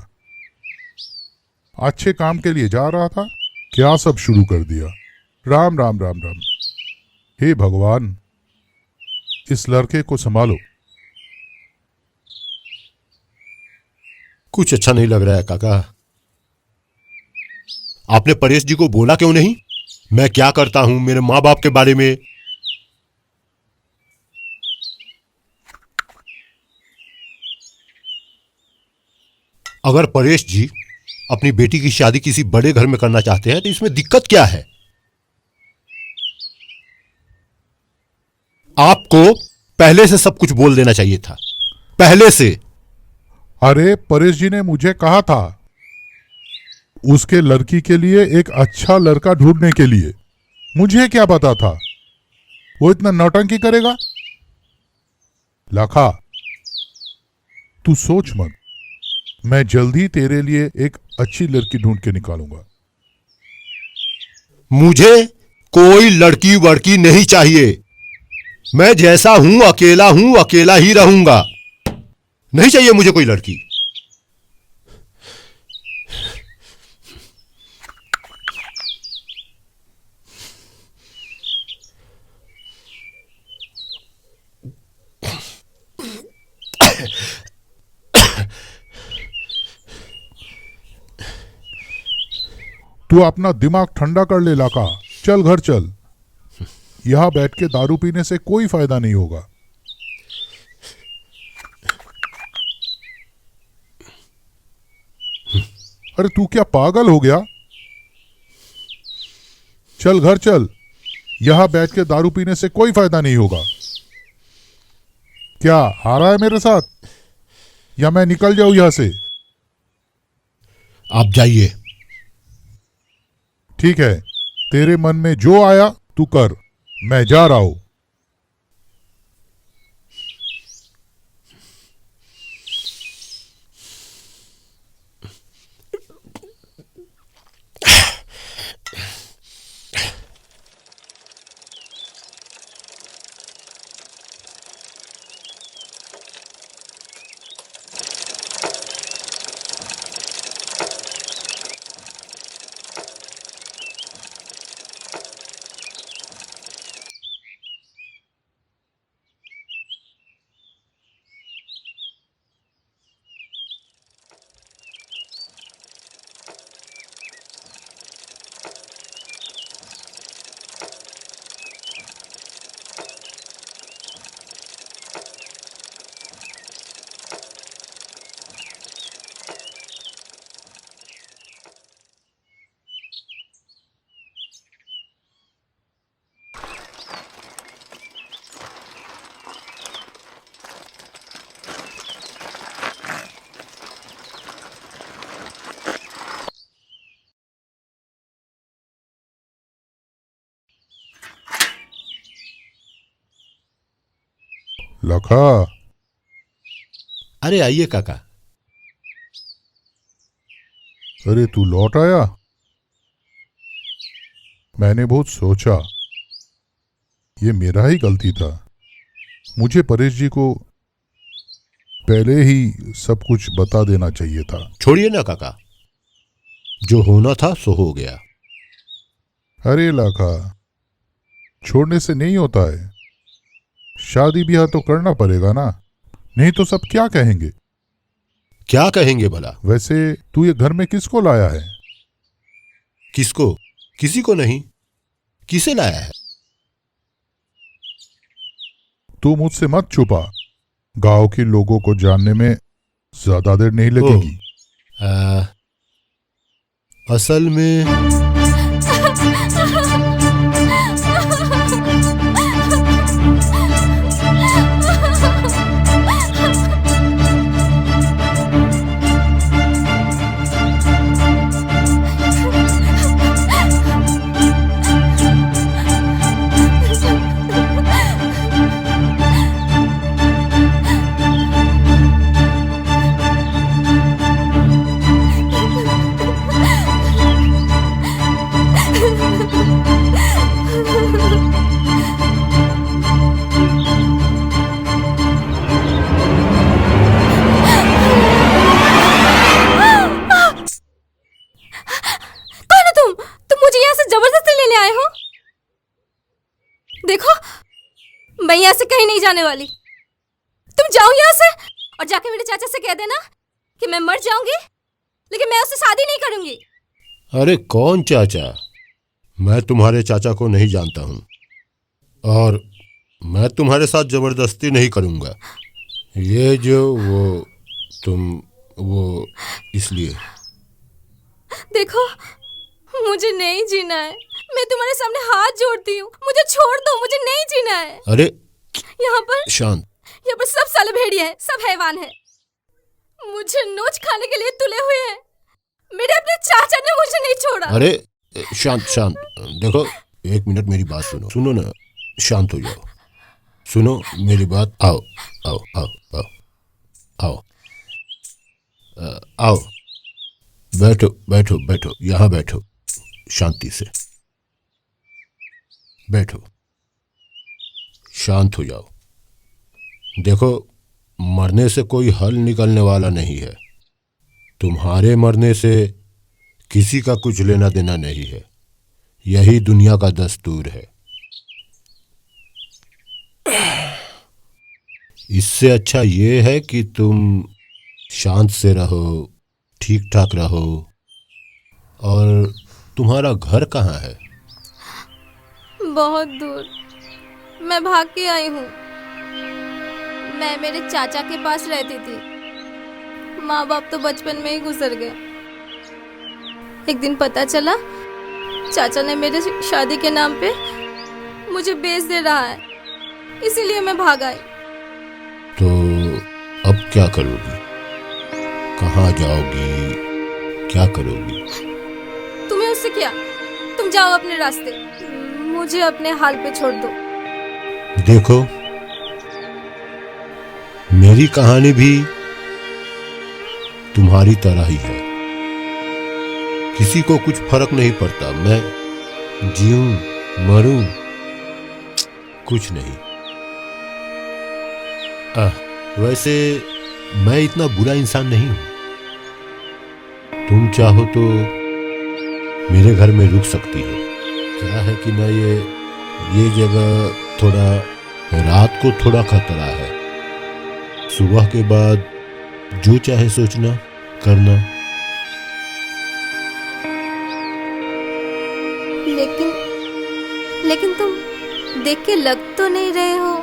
Speaker 14: अच्छे काम के लिए जा रहा था, क्या सब शुरू कर दिया? राम राम राम राम। हे भगवान, इस लड़के को संभालो।
Speaker 12: कुछ अच्छा नहीं लग रहा है काका। आपने परेश जी को बोला क्यों नहीं? मैं क्या करता हूं, मेरे माँ बाप के बारे में। अगर परेश जी अपनी बेटी की शादी किसी बड़े घर में करना चाहते हैं तो इसमें दिक्कत क्या है? आपको पहले से सब कुछ बोल देना चाहिए था, पहले से।
Speaker 14: अरे परेश जी ने मुझे कहा था उसके लड़की के लिए एक अच्छा लड़का ढूंढने के लिए। मुझे क्या पता था वो इतना नौटंकी करेगा। लाखा, तू सोच मत, मैं जल्दी तेरे लिए एक अच्छी लड़की ढूंढ के निकालूंगा।
Speaker 12: मुझे कोई लड़की वड़की नहीं चाहिए। मैं जैसा हूं अकेला ही रहूंगा। नहीं चाहिए मुझे कोई लड़की।
Speaker 14: तू अपना दिमाग ठंडा कर ले लाका, चल घर चल। यहां बैठ के दारू पीने से कोई फायदा नहीं होगा। अरे तू क्या पागल हो गया? चल घर चल, यहां बैठ के दारू पीने से कोई फायदा नहीं होगा। क्या आ रहा है मेरे साथ, या मैं निकल जाऊं यहां से?
Speaker 12: आप जाइए।
Speaker 14: ठीक है, तेरे मन में जो आया तू कर, मैं जा रहा हूं। लखा।
Speaker 12: अरे आइए काका।
Speaker 14: अरे तू लौट आया। मैंने बहुत सोचा, ये मेरा ही गलती था। मुझे परेश जी को पहले ही सब कुछ बता देना चाहिए था।
Speaker 12: छोड़िए ना काका, जो होना था सो हो गया।
Speaker 14: अरे लाखा, छोड़ने से नहीं होता है। शादी ब्याह तो करना पड़ेगा ना, नहीं तो सब क्या कहेंगे।
Speaker 12: क्या कहेंगे भला?
Speaker 14: वैसे तू ये घर में किसको लाया है?
Speaker 12: किसको? किसी को नहीं। किसे लाया है?
Speaker 14: तू मुझसे मत छुपा, गांव के लोगों को जानने में ज्यादा देर नहीं लगेगी।
Speaker 12: असल में
Speaker 2: मैं यहाँ से कहीं नहीं जाने वाली। तुम जाओ यहाँ से और जाके मेरे चाचा से कह देना कि मैं मर जाऊंगी, लेकिन मैं उससे शादी नहीं करूंगी।
Speaker 12: अरे कौन चाचा? मैं तुम्हारे चाचा को नहीं जानता हूँ और मैं तुम्हारे साथ जबरदस्ती नहीं करूंगा। ये जो वो इसलिए।
Speaker 2: देखो, मुझे नहीं जीना है। मैं तुम्हारे सामने हाथ जोड़ती हूँ, मुझे छोड़ दो, मुझे नहीं जीना है।
Speaker 12: अरे
Speaker 2: यहाँ पर
Speaker 12: शांत।
Speaker 2: यहाँ पर सब साले भेड़िए हैं, सब हैवान हैं। मुझे नोच खाने के लिए तुले हुए हैं। मेरे अपने चाचा ने मुझे नहीं छोड़ा।
Speaker 12: अरे शांत शांत। देखो, एक मिनट मेरी बात सुनो। सुनो ना, शांत हो जाओ। सुनो मेरी बात। आओ आओ आओ आओ आओ आओ। बैठो बैठो बैठो, यहाँ बैठो शांति से। बैठो, शांत हो जाओ। देखो, मरने से कोई हल निकलने वाला नहीं है। तुम्हारे मरने से किसी का कुछ लेना देना नहीं है। यही दुनिया का दस्तूर है। इससे अच्छा ये है कि तुम शांत से रहो, ठीक ठाक रहो। और तुम्हारा घर कहाँ है?
Speaker 2: बहुत दूर। मैं भाग के आई हूँ। मैं मेरे चाचा के पास रहती थी। माँ बाप तो बचपन में ही गुजर गए। एक दिन पता चला चाचा ने मेरे शादी के नाम पे मुझे बेच दे रहा है, इसीलिए मैं भाग आई।
Speaker 12: तो अब क्या करोगी? कहाँ जाओगी? क्या करोगी?
Speaker 2: तुम्हें उससे क्या? तुम जाओ अपने रास्ते, मुझे अपने हाल पे छोड़ दो।
Speaker 12: देखो, मेरी कहानी भी तुम्हारी तरह ही है। किसी को कुछ फर्क नहीं पड़ता मैं जीऊं मरूं, कुछ नहीं। वैसे मैं इतना बुरा इंसान नहीं हूं। तुम चाहो तो मेरे घर में रुक सकती हो। क्या है कि ना, ये जगह थोड़ा रात को थोड़ा खतरा है। सुबह के बाद जो चाहे सोचना करना।
Speaker 2: लेकिन तुम देख के लग तो नहीं रहे हो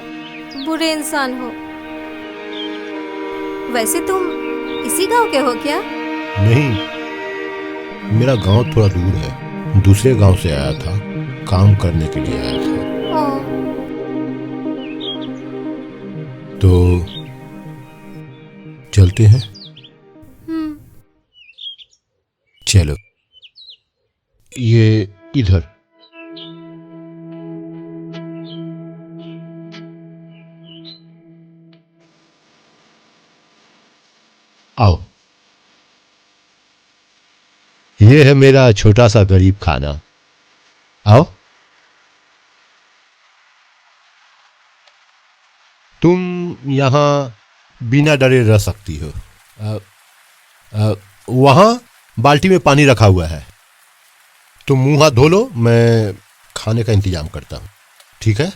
Speaker 2: बुरे इंसान हो। वैसे तुम इसी गांव के हो क्या?
Speaker 12: नहीं, मेरा गांव थोड़ा दूर है। दूसरे गांव से आया था, काम करने के लिए आया था। तो चलते हैं। चलो, ये इधर। आओ, ये है मेरा छोटा सा गरीब खाना। आओ, तुम यहां बिना डरे रह सकती हो। वहां बाल्टी में पानी रखा हुआ है, तुम मुंह हाथ धो लो, मैं खाने का इंतजाम करता हूं, ठीक है?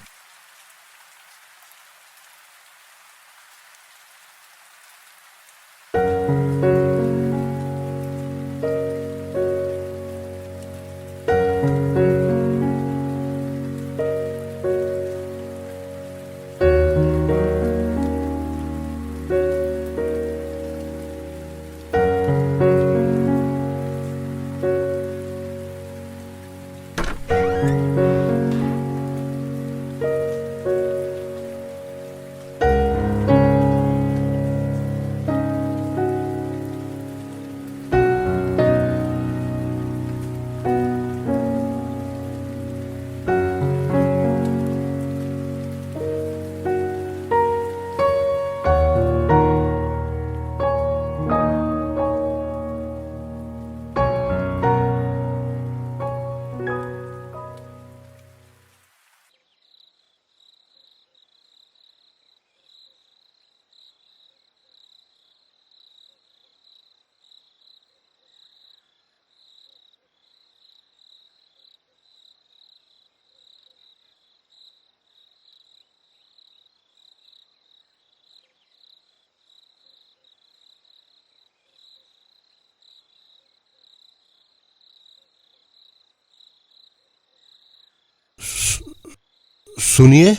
Speaker 12: सुनिए,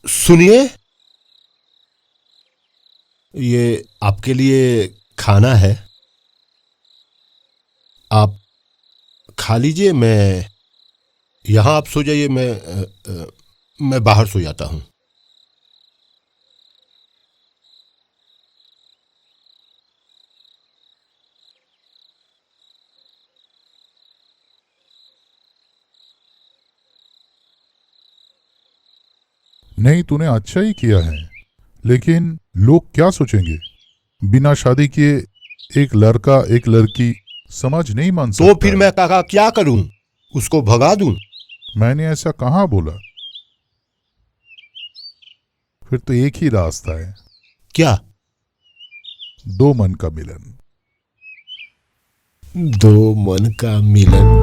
Speaker 12: सुनिए, ये आपके लिए खाना है, आप खा लीजिए। मैं यहां, आप सो जाइए, मैं बाहर सो जाता हूं।
Speaker 14: नहीं, तूने अच्छा ही किया है, लेकिन लोग क्या सोचेंगे? बिना शादी किए एक लड़का एक लड़की समझ नहीं मान सकता।
Speaker 12: तो फिर मैं काका क्या करूं? उसको भगा दूं?
Speaker 14: मैंने ऐसा कहाँ बोला। फिर तो एक ही रास्ता है।
Speaker 12: क्या?
Speaker 14: दो मन का मिलन।
Speaker 12: दो मन का मिलन?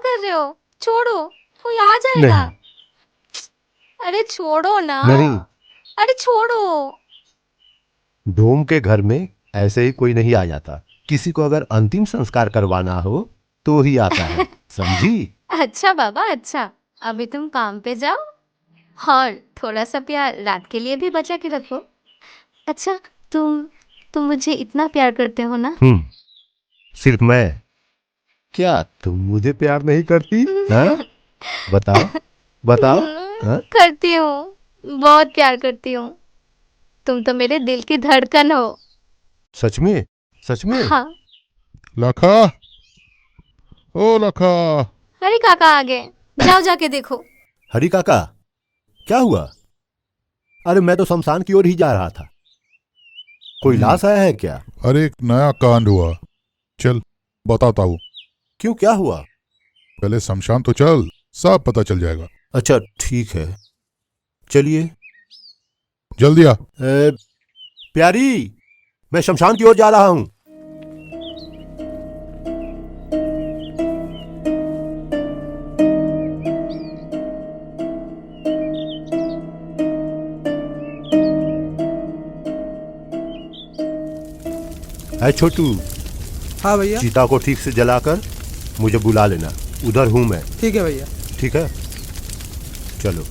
Speaker 6: कर रहे हो? छोड़ो, कोई आ जाएगा। अरे छोड़ो ना।
Speaker 12: नहीं,
Speaker 6: अरे छोड़ो।
Speaker 12: डोम के घर में ऐसे ही कोई नहीं आ जाता। किसी को अगर अंतिम संस्कार करवाना हो तो ही आता है, समझी?
Speaker 6: अच्छा बाबा, अच्छा। अभी तुम काम पे जाओ और थोड़ा सा प्यार रात के लिए भी बचा के रखो। अच्छा, तुम मुझे इतना प्यार करते हो ना?
Speaker 12: सिर्फ मैं? क्या तुम मुझे प्यार नहीं करती? हाँ? बताओ, बताओ। हाँ?
Speaker 6: करती हूँ, बहुत प्यार करती हूँ। तुम तो मेरे दिल की धड़कन हो।
Speaker 12: सच में? सच में?
Speaker 6: हाँ।
Speaker 14: लखा, ओ लखा।
Speaker 6: अरे काका आ गए, जाओ जाके देखो।
Speaker 12: हरी काका, क्या हुआ? अरे मैं तो शमशान की ओर ही जा रहा था। कोई लाश आया है क्या?
Speaker 14: अरे एक नया कांड हुआ, चल बताता हूँ।
Speaker 12: क्यों, क्या हुआ?
Speaker 14: पहले शमशान तो चल, सब पता चल जाएगा।
Speaker 12: अच्छा ठीक है, चलिए।
Speaker 14: जल्दी आ।
Speaker 12: प्यारी, मैं शमशान की ओर जा रहा हूं। छोटू।
Speaker 15: हाँ भैया।
Speaker 12: चिता को ठीक से जलाकर मुझे बुला लेना, उधर हूं मैं।
Speaker 15: ठीक है भैया।
Speaker 12: ठीक है, चलो।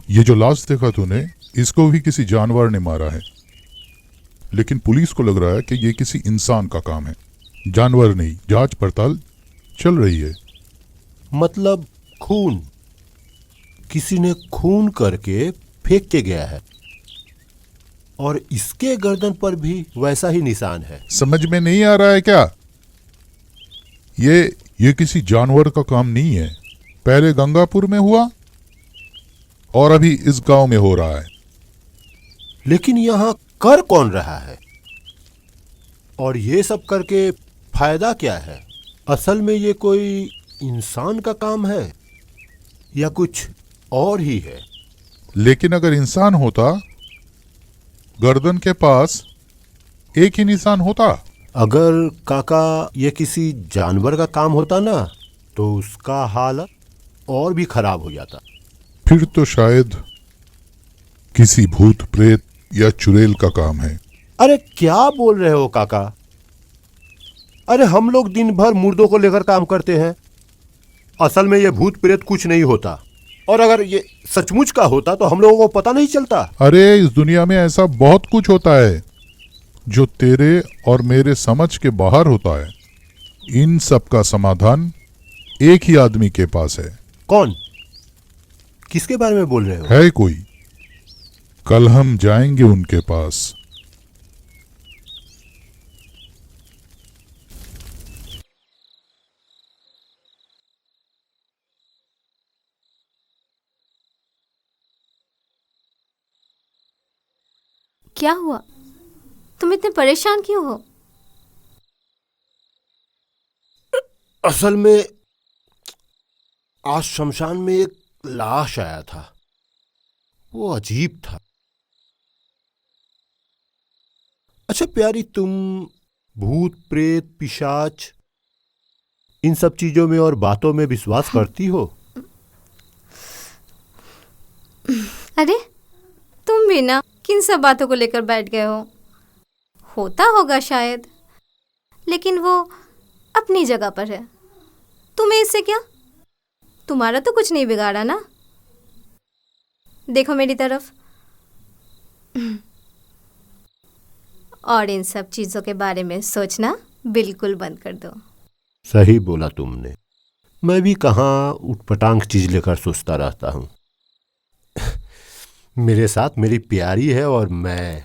Speaker 14: ये जो लाश देखा तूने, इसको भी किसी जानवर ने मारा है, लेकिन पुलिस को लग रहा है कि ये किसी इंसान का काम है, जानवर नहीं। जांच पड़ताल चल रही है।
Speaker 12: मतलब खून, किसी ने खून करके फेंक के गया है और इसके गर्दन पर भी वैसा ही निशान है।
Speaker 14: समझ में नहीं आ रहा है क्या? ये किसी जानवर का काम नहीं है। पहले गंगापुर में हुआ और अभी इस गांव में हो रहा है।
Speaker 12: लेकिन यहां कर कौन रहा है? और ये सब करके फायदा क्या है? असल में ये कोई इंसान का काम है या कुछ और ही है?
Speaker 14: लेकिन अगर इंसान होता, गर्दन के पास एक ही निशान होता।
Speaker 12: अगर काका ये किसी जानवर का काम होता ना, तो उसका हालत और भी खराब हो जाता।
Speaker 14: फिर तो शायद किसी भूत प्रेत या चुड़ैल का काम है।
Speaker 12: अरे क्या बोल रहे हो काका? अरे हम लोग दिन भर मुर्दों को लेकर काम करते हैं। असल में ये भूत प्रेत कुछ नहीं होता, और अगर ये सचमुच का होता तो हम लोगों को पता नहीं चलता।
Speaker 14: अरे इस दुनिया में ऐसा बहुत कुछ होता है जो तेरे और मेरे समझ के बाहर होता है। इन सब का समाधान एक ही आदमी के पास है।
Speaker 12: कौन? किसके बारे में बोल रहे हो?
Speaker 14: है कोई, कल हम जाएंगे उनके पास।
Speaker 6: क्या हुआ? तुम इतने परेशान क्यों हो?
Speaker 12: असल में आज शमशान में एक लाश आया था, वो अजीब था। अच्छा प्यारी, तुम भूत प्रेत पिशाच इन सब चीजों में और बातों में विश्वास करती हो?
Speaker 6: अरे तुम भी ना किन सब बातों को लेकर बैठ गए हो? होता होगा शायद, लेकिन वो अपनी जगह पर है। तुम्हें इससे क्या? तुम्हारा तो कुछ नहीं बिगाड़ा ना। देखो मेरी तरफ। और इन सब चीजों के बारे में सोचना बिल्कुल बंद कर दो।
Speaker 12: सही बोला तुमने। मैं भी कहाँ उटपटांग चीज लेकर सोचता रहता हूँ। मेरे साथ मेरी प्यारी है और मैं।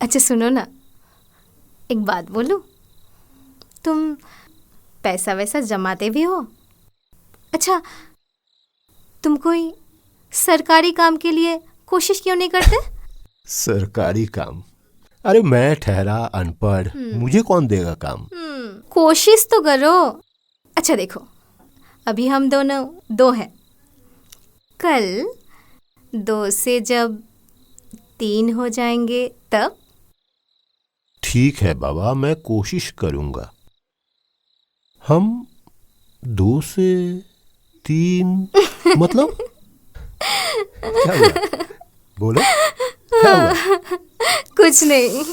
Speaker 6: अच्छा सुनो ना, एक बात बोलूं? तुम पैसा वैसा जमाते भी हो? अच्छा, तुम कोई सरकारी काम के लिए कोशिश क्यों नहीं करते?
Speaker 12: सरकारी काम? अरे मैं ठहरा अनपढ़, मुझे कौन देगा काम?
Speaker 6: कोशिश तो करो। अच्छा देखो, अभी हम दोनों 2 हैं। कल 2 से जब 3 हो जाएंगे तब।
Speaker 12: ठीक है बाबा, मैं कोशिश करूंगा। हम 2 से 3 मतलब क्या हुआ? बोलो क्या हुआ?
Speaker 6: कुछ नहीं।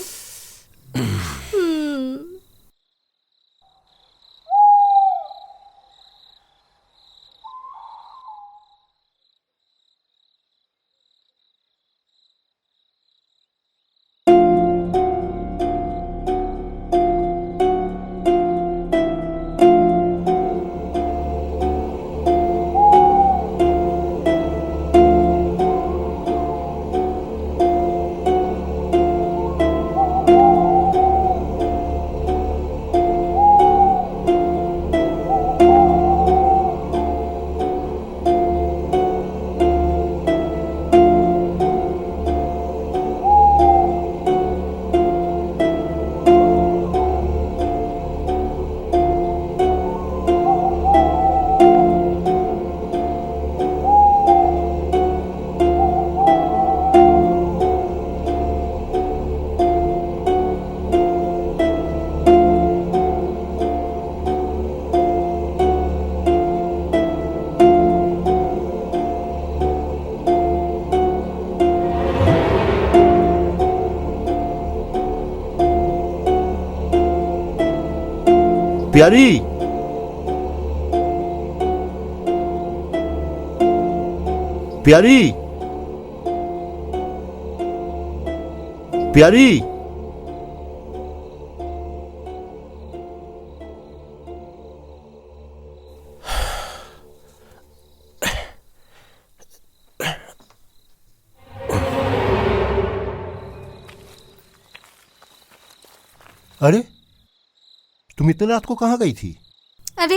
Speaker 12: प्यारी, प्यारी, प्यारी, अरे तुम इतने रात को कहाँ गई थी?
Speaker 6: अरे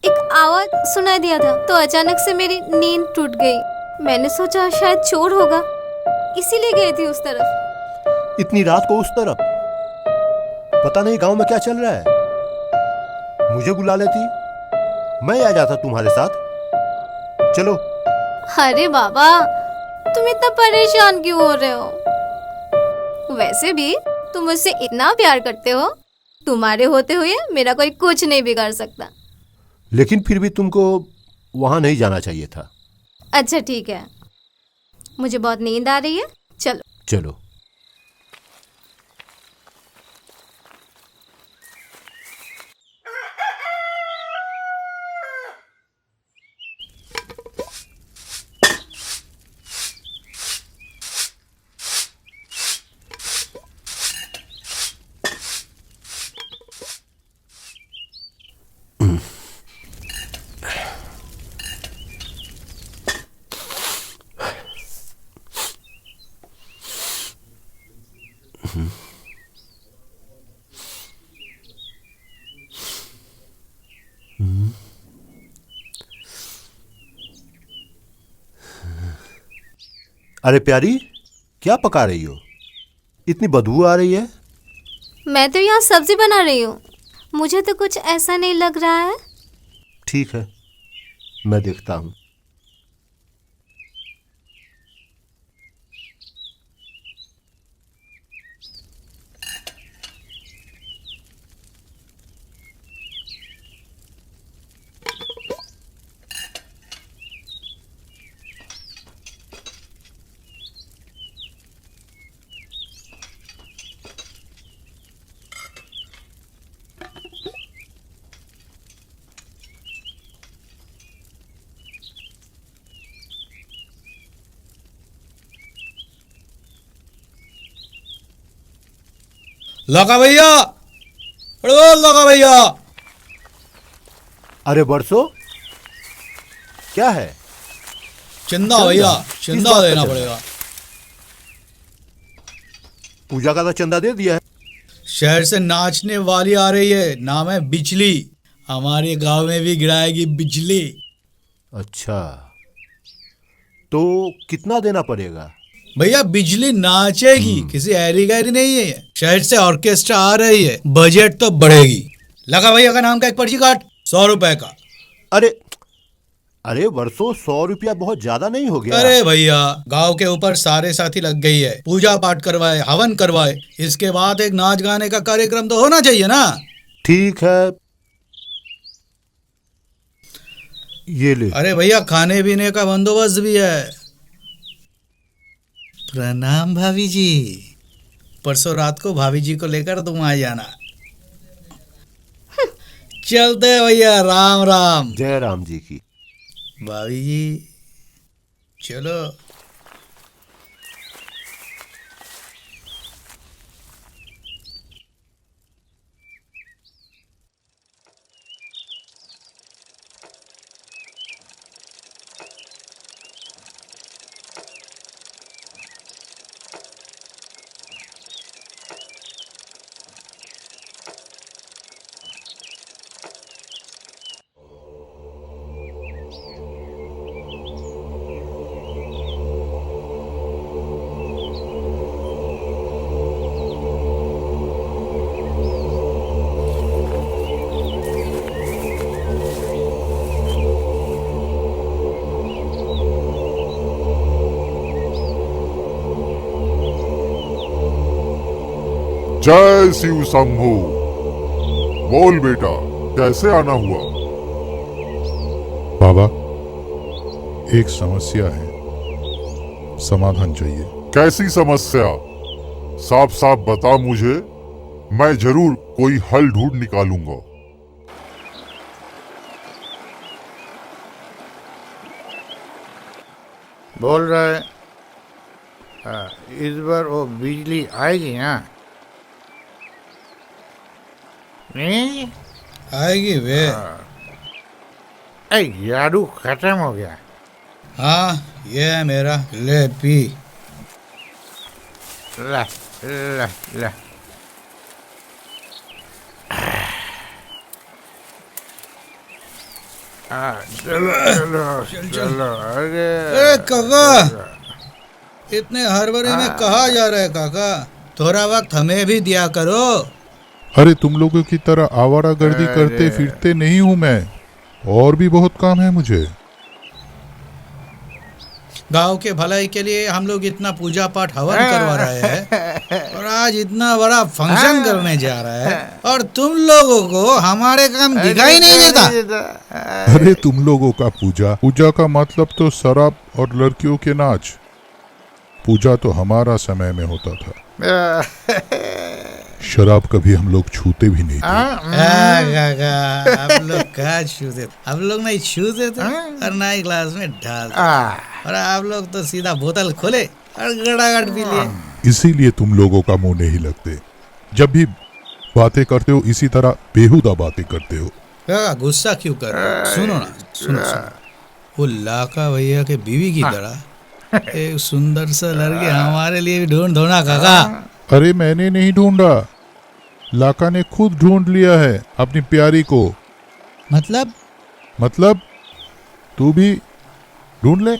Speaker 6: एक आवाज सुनाई दिया था तो अचानक से मेरी नींद टूट गई। मैंने सोचा शायद चोर होगा, इसीलिए गई थी उस तरफ।
Speaker 12: इतनी रात को उस तरफ? पता नहीं गांव में क्या चल रहा है। मुझे बुला लेती, मैं आ जाता तुम्हारे साथ। चलो।
Speaker 6: अरे बाबा, तुम इतना परेशान क्यों हो रहे हो? वैसे भी तुम मुझसे इतना प्यार करते हो, तुम्हारे होते हुए मेरा कोई कुछ नहीं बिगाड़ सकता।
Speaker 12: लेकिन फिर भी तुमको वहां नहीं जाना चाहिए था।
Speaker 6: अच्छा ठीक है, मुझे बहुत नींद आ रही है, चलो।
Speaker 12: चलो। अरे प्यारी, क्या पका रही हो? इतनी बदबू आ रही है।
Speaker 6: मैं तो यहाँ सब्जी बना रही हूँ, मुझे तो कुछ ऐसा नहीं लग रहा है।
Speaker 12: ठीक है, मैं देखता हूँ।
Speaker 5: लगा भैया, लगा भैया।
Speaker 12: अरे बरसो, क्या है?
Speaker 5: चंदा भैया, चंदा देना पड़ेगा।
Speaker 12: पूजा का तो चंदा दे दिया है।
Speaker 5: शहर से नाचने वाली आ रही है, नाम है बिजली। हमारे गांव में भी गिराएगी बिजली।
Speaker 12: अच्छा, तो कितना देना पड़ेगा?
Speaker 5: भैया बिजली नाचेगी, किसी ऐरी गैरी नहीं है। शहर से ऑर्केस्ट्रा आ रही है, बजट तो बढ़ेगी। लगा भैया का नाम का एक पर्ची काट, 100 रुपए का।
Speaker 12: अरे अरे वर्षों 100 रुपया बहुत ज्यादा नहीं हो गया?
Speaker 5: अरे भैया, गांव के ऊपर सारे साथी लग गई है, पूजा पाठ करवाए, हवन करवाए, इसके बाद एक नाच गाने का कार्यक्रम तो होना चाहिए ना।
Speaker 12: ठीक है, ये ले।
Speaker 5: अरे भैया, खाने पीने का बंदोबस्त भी है। प्रणाम भाभी जी। परसों रात को भाभी जी को लेकर तुम आ जाना। चलते हैं भैया, राम राम।
Speaker 12: जय राम जी की।
Speaker 5: भाभी जी चलो।
Speaker 14: जय शिव शंभू। बोल बेटा, कैसे आना हुआ? बाबा, एक समस्या है, समाधान चाहिए। कैसी समस्या? साफ साफ बता मुझे, मैं जरूर कोई हल ढूंढ निकालूंगा।
Speaker 15: बोल रहे इस बार वो बिजली आएगी ना? नहीं
Speaker 5: आएगी वे।
Speaker 15: जादू खत्म हो गया।
Speaker 5: हाँ, ये है मेरा, ले पी।
Speaker 15: ला ला ला। चलो चलो चलो।
Speaker 5: अरे काका, इतने हड़बड़ी में कहाँ जा रहे काका? थोड़ा वक्त हमें भी दिया करो।
Speaker 14: अरे तुम लोगों की तरह आवारागर्दी करते फिरते नहीं हूँ मैं, और भी बहुत काम है मुझे।
Speaker 5: गांव के भलाई के लिए हम लोग इतना पूजा पाठ हवन करवा रहे हैं और आज इतना बड़ा फंक्शन करने जा रहे हैं और तुम लोगों को हमारे काम दिखाई नहीं देता।
Speaker 14: अरे तुम लोगों का पूजा का मतलब तो शराब और लड़कियों के नाच। पूजा तो हमारा समय में होता था। शराब कभी हम लोग छूते भी नहीं थे।
Speaker 5: आप लोग कहाँ छूते? हम लोग नहीं छूते थे और ना ही ग्लास में डालते, और आप लोग तो सीधा बोतल खोले और गड़ागड़ पी लिए।
Speaker 14: इसीलिए तुम लोगों का मुंह नहीं लगते। जब भी बातें करते हो इसी तरह बेहुदा बातें करते हो।
Speaker 5: क्या गुस्सा क्यों कर रहे हो? सुनो ना, सुनो सुनो। वो लाका भैया के बीवी की तरह एक सुंदर सा लड़की हमारे लिए भी ढूंढ दो ना काका।
Speaker 14: अरे मैंने नहीं ढूंढा, लाका ने खुद ढूंढ लिया है अपनी प्यारी को। मतलब तू भी ढूंढ ले।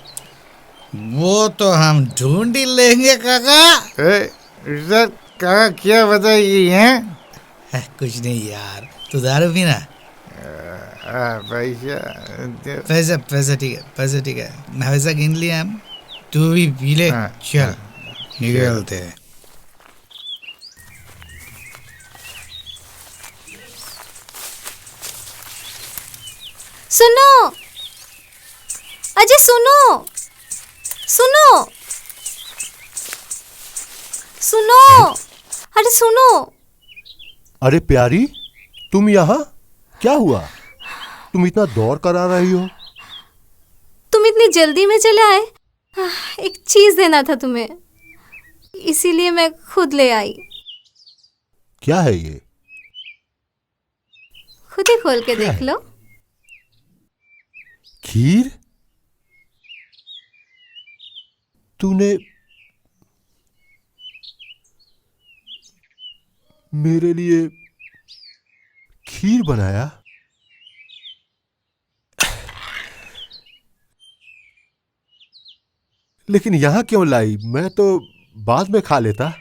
Speaker 5: वो तो हम ढूंढ ही लेंगे काका।
Speaker 15: काका क्या बताइए हैं?
Speaker 5: कुछ नहीं यार, तू दारू पीना। पैसा ठीक है, पैसा ठीक है, पैसा गिन लिया हम, तू भी पी ले। चल निकलते हैं।
Speaker 6: सुनो अजय, सुनो सुनो सुनो, अरे सुनो।
Speaker 12: अरे प्यारी, तुम यहाँ? क्या हुआ? तुम इतना दौड़ कर आ रही हो?
Speaker 6: तुम इतनी जल्दी में चले आए? एक चीज देना था तुम्हें, इसीलिए मैं खुद ले आई।
Speaker 12: क्या है ये?
Speaker 6: खुद ही खोल के देख लो।
Speaker 12: खीर? तूने मेरे लिए खीर बनाया? लेकिन यहाँ क्यों लाई? मैं तो बाद में खा लेता।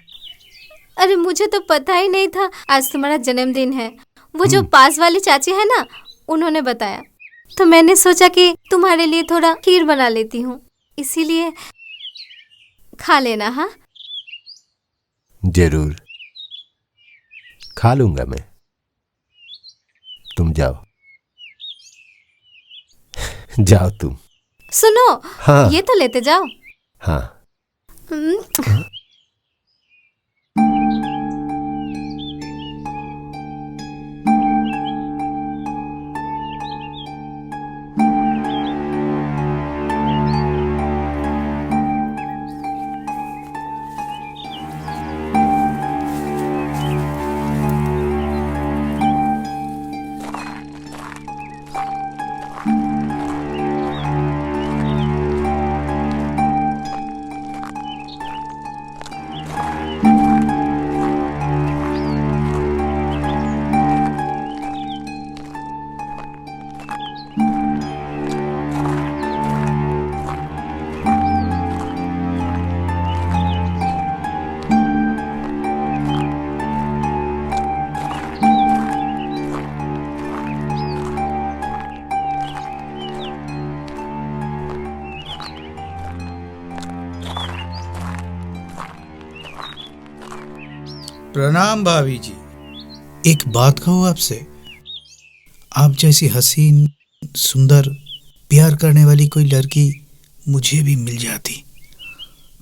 Speaker 6: अरे मुझे तो पता ही नहीं था आज तुम्हारा जन्मदिन है। वो जो पास वाली चाची है ना, उन्होंने बताया। तो मैंने सोचा कि तुम्हारे लिए थोड़ा खीर बना लेती हूँ, इसीलिए खा लेना। हाँ,
Speaker 12: जरूर खा लूंगा मैं। तुम जाओ जाओ तुम।
Speaker 6: सुनो।
Speaker 12: हाँ।
Speaker 6: ये तो लेते जाओ।
Speaker 12: हाँ।
Speaker 16: प्रणाम भाभी जी। एक बात कहूँ आपसे, आप जैसी हसीन, सुंदर, प्यार करने वाली कोई लड़की मुझे भी मिल जाती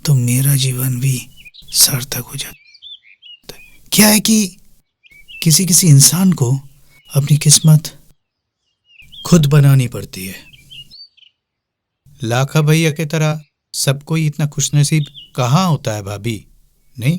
Speaker 16: तो मेरा जीवन भी सार्थक हो जाता। क्या है कि किसी किसी इंसान को अपनी किस्मत खुद बनानी पड़ती है। लाखा भैया की तरह सब कोई इतना खुशनसीब कहाँ होता है भाभी, नहीं?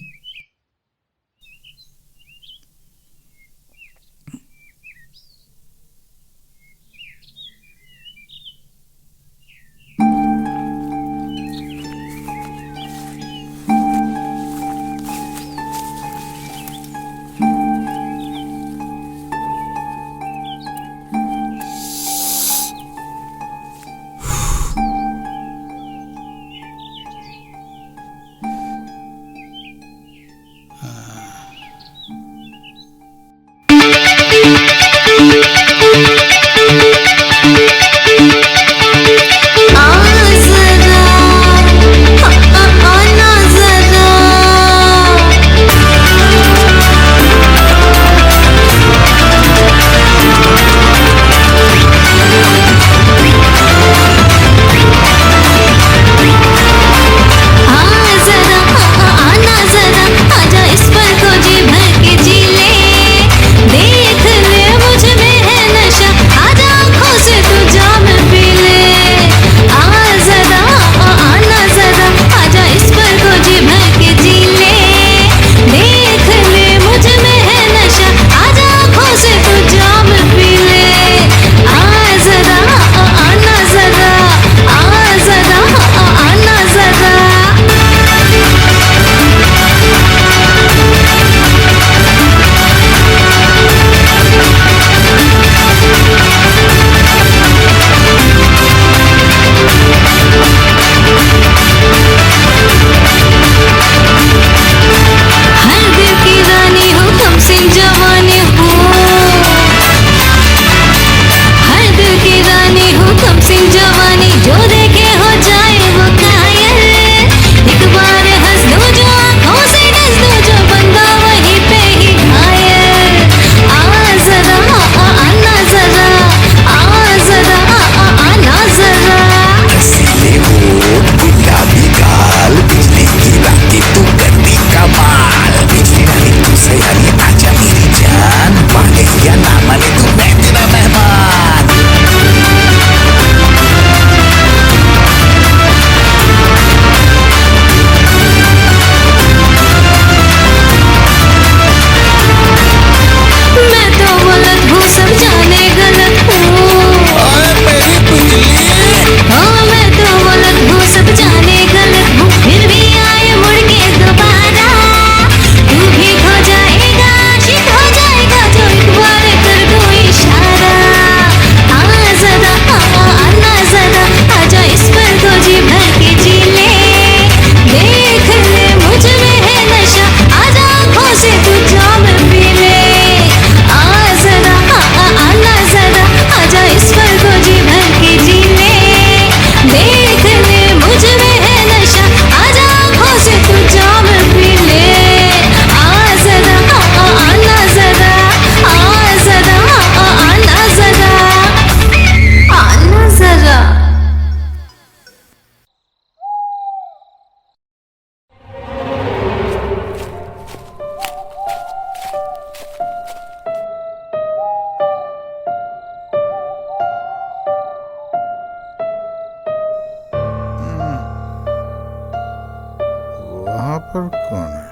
Speaker 15: नौकर कौन है?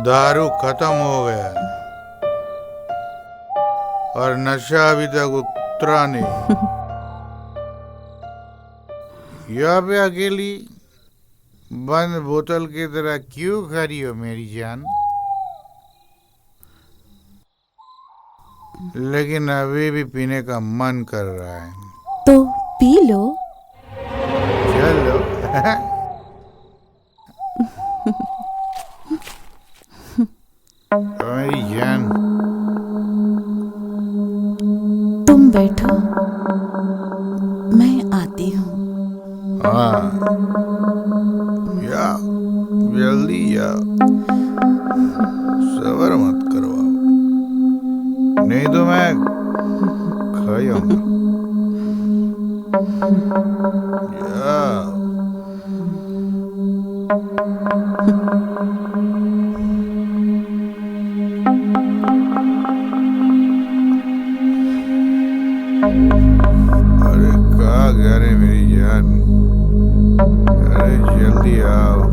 Speaker 15: दारू खत्म हो गया है और नशा अभी तक उतरा नहीं। यहाँ पे अकेली बंद बोतल की तरह क्यों खड़ी हो मेरी जान? लेकिन अभी भी पीने का मन कर रहा है।
Speaker 4: तो पी लो।
Speaker 15: चलो। मेरी जान,
Speaker 4: तुम बैठो, मैं आती हूँ।
Speaker 15: हाँ, या जल्दी या, सबर मत करवाओ, नहीं तो मैं खा जाऊंगा। या अरे कहाँ गया रे मेरी जान? अरे जल्दी आओ।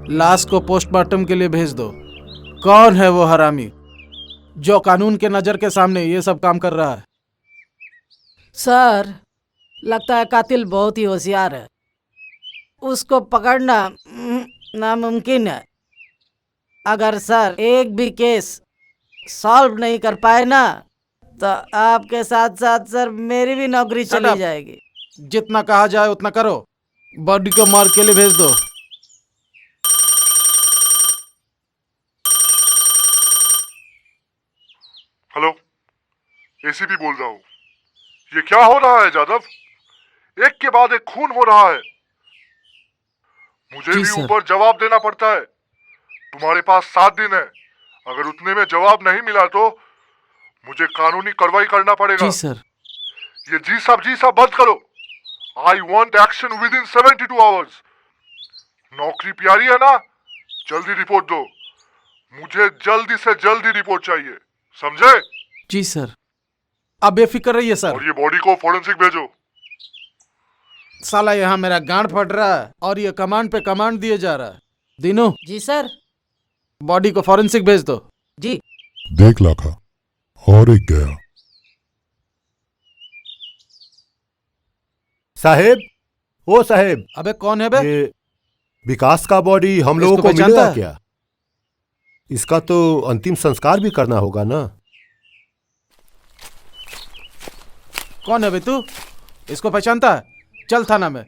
Speaker 8: लाश को पोस्टमार्टम के लिए भेज दो। कौन है वो हरामी जो कानून के नजर के सामने ये सब काम कर रहा है?
Speaker 9: सर, लगता है कातिल बहुत ही होशियार है। उसको पकड़ना नामुमकिन है। अगर सर एक भी केस सॉल्व नहीं कर पाए ना, तो आपके साथ साथ सर मेरी भी नौकरी चली जाएगी।
Speaker 8: जितना कहा जाए उतना करो। बॉडी को मार के लिए भेज दो।
Speaker 17: हेलो, एसीपी बोल रहा हूँ। ये क्या हो रहा है जादव? एक के बाद एक खून हो रहा है। मुझे भी ऊपर जवाब देना पड़ता है। तुम्हारे पास 7 दिन है। अगर उतने में जवाब नहीं मिला तो मुझे कानूनी कार्रवाई करना पड़ेगा।
Speaker 8: जी सर।
Speaker 17: ये जी साहब बंद करो। I want action with in 72 hours. नौकरी प्यारी है ना? जल्दी रिपोर्ट दो। मुझे जल्दी से जल्दी रिपोर्ट चाहिए, समझे?
Speaker 8: जी सर। आप बेफिक्र रहिए सर।
Speaker 17: और ये बॉडी को फोरेंसिक भेजो।
Speaker 8: साला यहाँ मेरा गांड फट रहा है और ये कमांड पे कमांड दिए जा रहा है। दीनू।
Speaker 9: जी सर।
Speaker 8: बॉडी को फोरेंसिक भेज दो।
Speaker 9: जी।
Speaker 14: देख लाखा, और एक गया।
Speaker 12: साहेब, ओ साहेब।
Speaker 8: अबे कौन है बे?
Speaker 12: ये विकास का बॉडी हम लोगों को मिलेगा क्या? इसका तो अंतिम संस्कार भी करना होगा ना।
Speaker 8: कौन है बे तू? इसको पहचानता है? चल थाना में,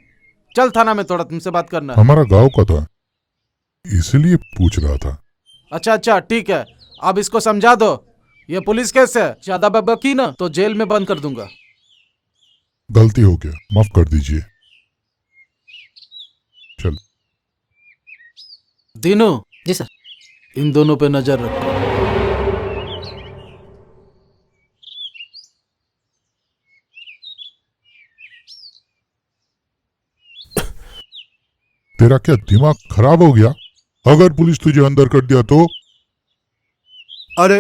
Speaker 8: चल थाना में, थोड़ा तुमसे बात करना है।
Speaker 14: हमारा गांव का था, इसीलिए पूछ रहा था।
Speaker 8: अच्छा ठीक है। अब इसको समझा दो, ये पुलिस केस है। ज्यादा बकबकी ना तो जेल में बंद कर दूंगा।
Speaker 14: गलती हो गया, माफ कर दीजिए। चल।
Speaker 8: दीनू।
Speaker 9: जी सर।
Speaker 8: इन दोनों पे नजर रखो।
Speaker 14: तेरा क्या दिमाग खराब हो गया? अगर पुलिस तुझे अंदर कर दिया तो?
Speaker 12: अरे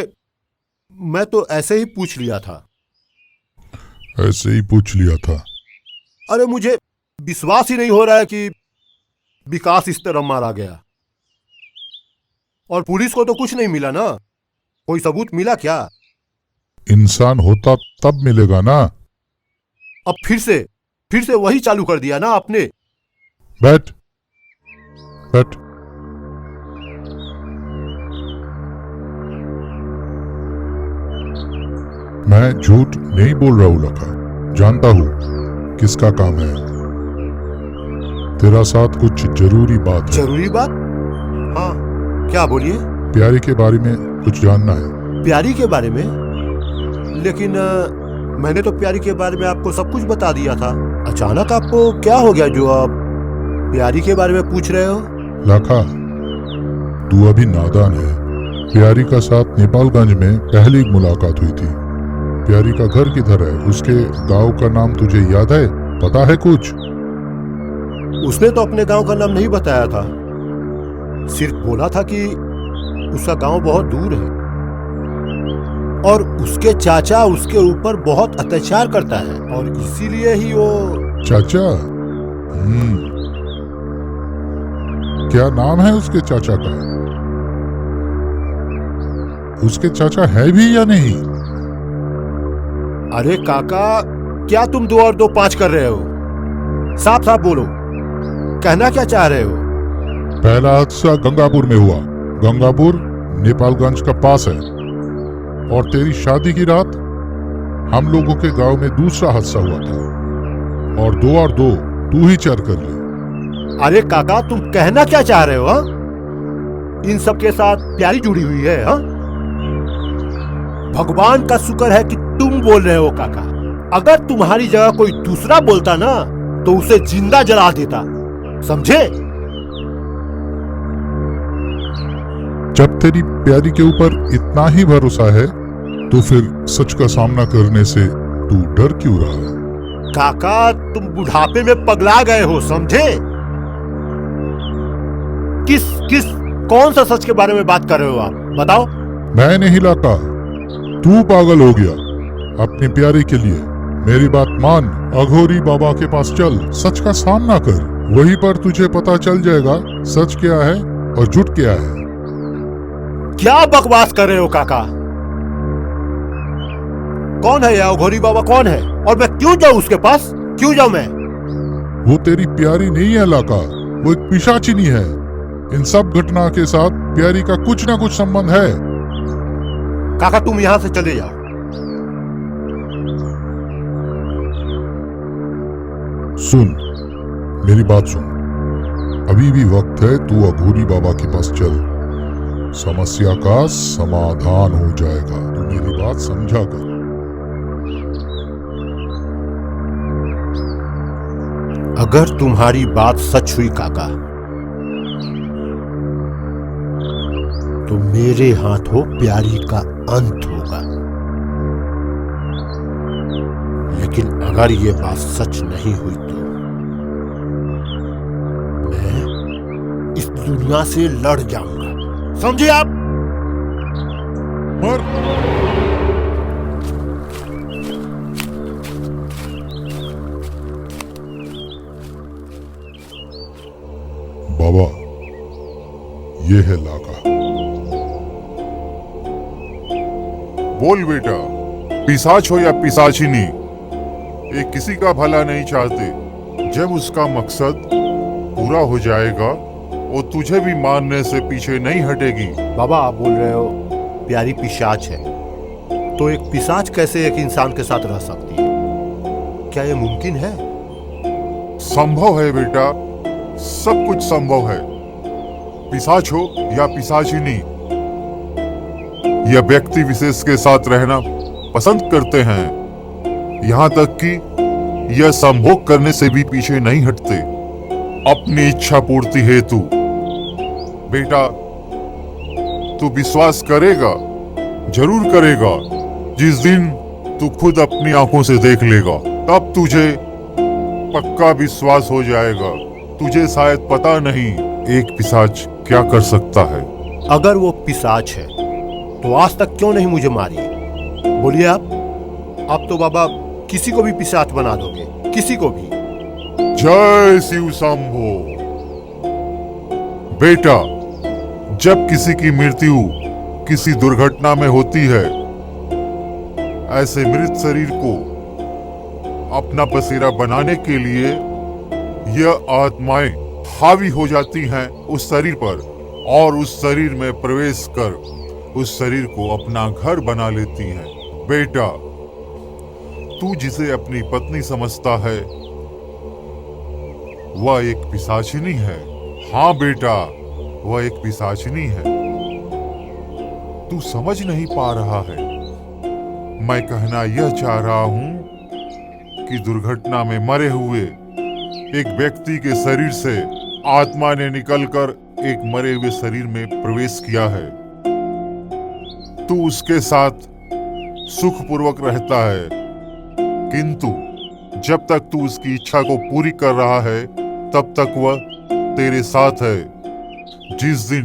Speaker 12: मैं तो ऐसे ही पूछ लिया था।
Speaker 14: ऐसे ही पूछ लिया था?
Speaker 12: अरे मुझे विश्वास ही नहीं हो रहा है कि विकास इस तरह मारा गया। और पुलिस को तो कुछ नहीं मिला ना? कोई सबूत मिला क्या?
Speaker 14: इंसान होता तब मिलेगा ना।
Speaker 12: अब फिर से वही चालू कर दिया ना आपने।
Speaker 14: बैठ बैठ। मैं झूठ नहीं बोल रहा हूं लखा, जानता हूं किसका काम है। तेरा साथ कुछ जरूरी बात है।
Speaker 12: जरूरी बात? हाँ, क्या बोलिए?
Speaker 14: प्यारी के बारे में कुछ जानना है।
Speaker 12: प्यारी के बारे में? लेकिन मैंने तो प्यारी के बारे में आपको सब कुछ बता दिया था। अचानक आपको क्या हो गया जो आप प्यारी के बारे में पूछ रहे हो?
Speaker 14: लाखा, तू अभी नादान है। प्यारी का साथ नेपालगंज में पहली मुलाकात हुई थी। प्यारी का घर किधर है? उसके गांव का नाम तुझे याद है? पता है कुछ?
Speaker 12: उसने तो अपने गांव का नाम नहीं बताया था, सिर्फ बोला था कि उसका गांव बहुत दूर है और उसके चाचा उसके ऊपर बहुत अत्याचार करता है और इसीलिए ही वो।
Speaker 14: चाचा? क्या नाम है उसके चाचा का? उसके चाचा है भी या नहीं?
Speaker 12: अरे काका, क्या तुम 2 और 2 5 कर रहे हो? साफ साफ बोलो, कहना क्या चाह रहे हो?
Speaker 14: पहला हादसा गंगापुर में हुआ। गंगापुर नेपालगंज का पास है। और तेरी शादी की रात हम लोगों के गांव में दूसरा हादसा हुआ था। और 2 और 2 तू ही चेक कर ले।
Speaker 12: अरे काका, तुम कहना क्या चाह रहे हो? हा? इन सब के साथ प्यारी जुड़ी हुई है? हा? भगवान का शुक्र है कि तुम बोल रहे हो काका। अगर तुम्हारी जगह कोई दूसरा बोलता ना तो उसे जिंदा जला देता, समझे?
Speaker 14: जब तेरी प्यारी के ऊपर इतना ही भरोसा है तो फिर सच का सामना करने से तू डर क्यों रहा है?
Speaker 12: काका, तुम बुढ़ापे में पगला गए हो, समझे? किस कौन सा सच के बारे में बात कर रहे हो आप? बताओ।
Speaker 14: मैं नहीं लाका, तू पागल हो गया अपनी प्यारी के लिए। मेरी बात मान, अघोरी बाबा के पास चल, सच का सामना कर। वहीं पर तुझे पता चल जाएगा सच क्या है और झूठ क्या है।
Speaker 12: क्या बकवास कर रहे हो काका? कौन है यह अघोरी बाबा? कौन है और मैं क्यों जाऊं उसके पास? क्यों जाऊं मैं?
Speaker 14: वो तेरी प्यारी नहीं है लाका, वो एक पिशाचिनी है। इन सब घटना के साथ प्यारी का कुछ ना कुछ संबंध है।
Speaker 12: काका, तुम यहां से चले जाओ।
Speaker 14: सुन, मेरी बात सुन। अभी भी वक्त है, तू अघोरी बाबा के पास चल, समस्या का समाधान हो जाएगा। तू मेरी बात समझा कर।
Speaker 12: अगर तुम्हारी बात सच हुई काका, तो मेरे हाथों प्यारी का अंत होगा। लेकिन अगर ये बात सच नहीं हुई तो मैं इस दुनिया से लड़ जाऊंगा, समझे आप?
Speaker 14: मर। बाबा, ये है लाका।
Speaker 17: बोल बेटा, पिशाच हो या पिशाचिनी, ये किसी का भला नहीं चाहते। जब उसका मकसद पूरा हो जाएगा वो तुझे भी मारने से पीछे नहीं हटेगी।
Speaker 12: बाबा, आप बोल रहे हो प्यारी पिशाच है, तो एक पिशाच कैसे एक इंसान के साथ रह सकती है? क्या ये मुमकिन है?
Speaker 17: संभव है बेटा, सब कुछ संभव है। पिशाच हो या पिशाचिनी, यह व्यक्ति विशेष के साथ रहना पसंद करते हैं। यहाँ तक कि यह संभोग करने से भी पीछे नहीं हटते अपनी इच्छा पूर्ति हेतु। बेटा,
Speaker 14: तू विश्वास करेगा, जरूर करेगा। जिस दिन तू खुद अपनी आंखों से देख लेगा, तब तुझे पक्का विश्वास हो जाएगा। तुझे शायद पता नहीं एक पिशाच क्या कर सकता है।
Speaker 12: अगर वो पिशाच है तो आज तक क्यों नहीं मुझे मारी? बोलिए आप तो बाबा किसी को भी पिशाच बना दोगे, किसी को भी।
Speaker 14: जय शिव शंभो। बेटा, जब किसी की मृत्यु किसी दुर्घटना में होती है, ऐसे मृत शरीर को अपना बसेरा बनाने के लिए यह आत्माएं हावी हो जाती हैं उस शरीर पर और उस शरीर में प्रवेश कर उस शरीर को अपना घर बना लेती हैं। बेटा, तू जिसे अपनी पत्नी समझता है वह एक पिशाचिनी है। हाँ बेटा, वह एक पिशाचिनी है। तू समझ नहीं पा रहा है। मैं कहना यह चाह रहा हूं कि दुर्घटना में मरे हुए एक व्यक्ति के शरीर से आत्मा ने निकलकर एक मरे हुए शरीर में प्रवेश किया है। तू उसके साथ सुखपूर्वक रहता है, किंतु जब तक तू उसकी इच्छा को पूरी कर रहा है तब तक वह तेरे साथ है। जिस दिन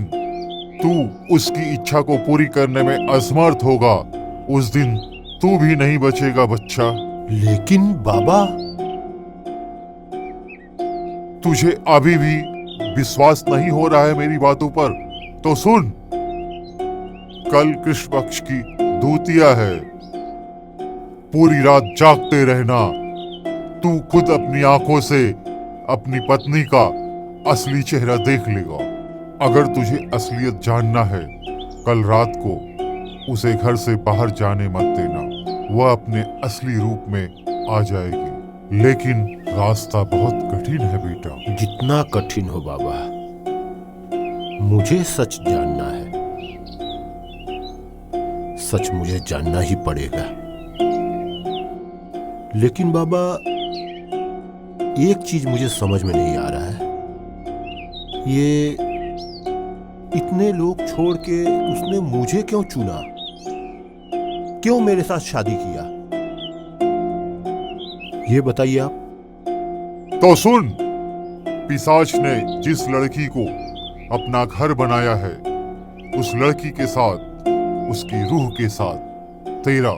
Speaker 14: तू उसकी इच्छा को पूरी करने में असमर्थ होगा, उस दिन तू भी नहीं बचेगा बच्चा।
Speaker 12: लेकिन बाबा,
Speaker 14: तुझे अभी भी विश्वास नहीं हो रहा है मेरी बातों पर? तो सुन, कल कृष्ण पक्ष की द्वितीया है। पूरी रात जागते रहना। तू खुद अपनी आंखों से अपनी पत्नी का असली चेहरा देख लेगा। अगर तुझे असलियत जानना है, कल रात को उसे घर से बाहर जाने मत देना। वह अपने असली रूप में आ जाएगी। लेकिन रास्ता बहुत कठिन है बेटा।
Speaker 12: जितना कठिन हो बाबा, मुझे सच जानना है। सच मुझे जानना ही पड़ेगा। लेकिन बाबा, एक चीज मुझे समझ में नहीं आ रहा है। ये इतने लोग छोड़ के उसने मुझे क्यों चुना? क्यों मेरे साथ शादी किया? ये बताइए आप।
Speaker 14: तो सुन, पिशाच ने जिस लड़की को अपना घर बनाया है, उस लड़की के साथ, उसकी रूह के साथ तेरा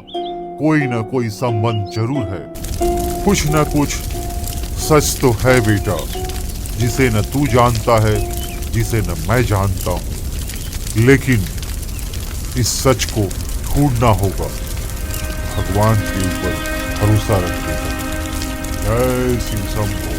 Speaker 14: कोई न कोई संबंध जरूर है। कुछ न कुछ सच तो है बेटा, जिसे न तू जानता है, जिसे न मैं जानता हूं। लेकिन इस सच को ढूंढना होगा। भगवान के ऊपर भरोसा रखिएगा। जय शिव शंभो।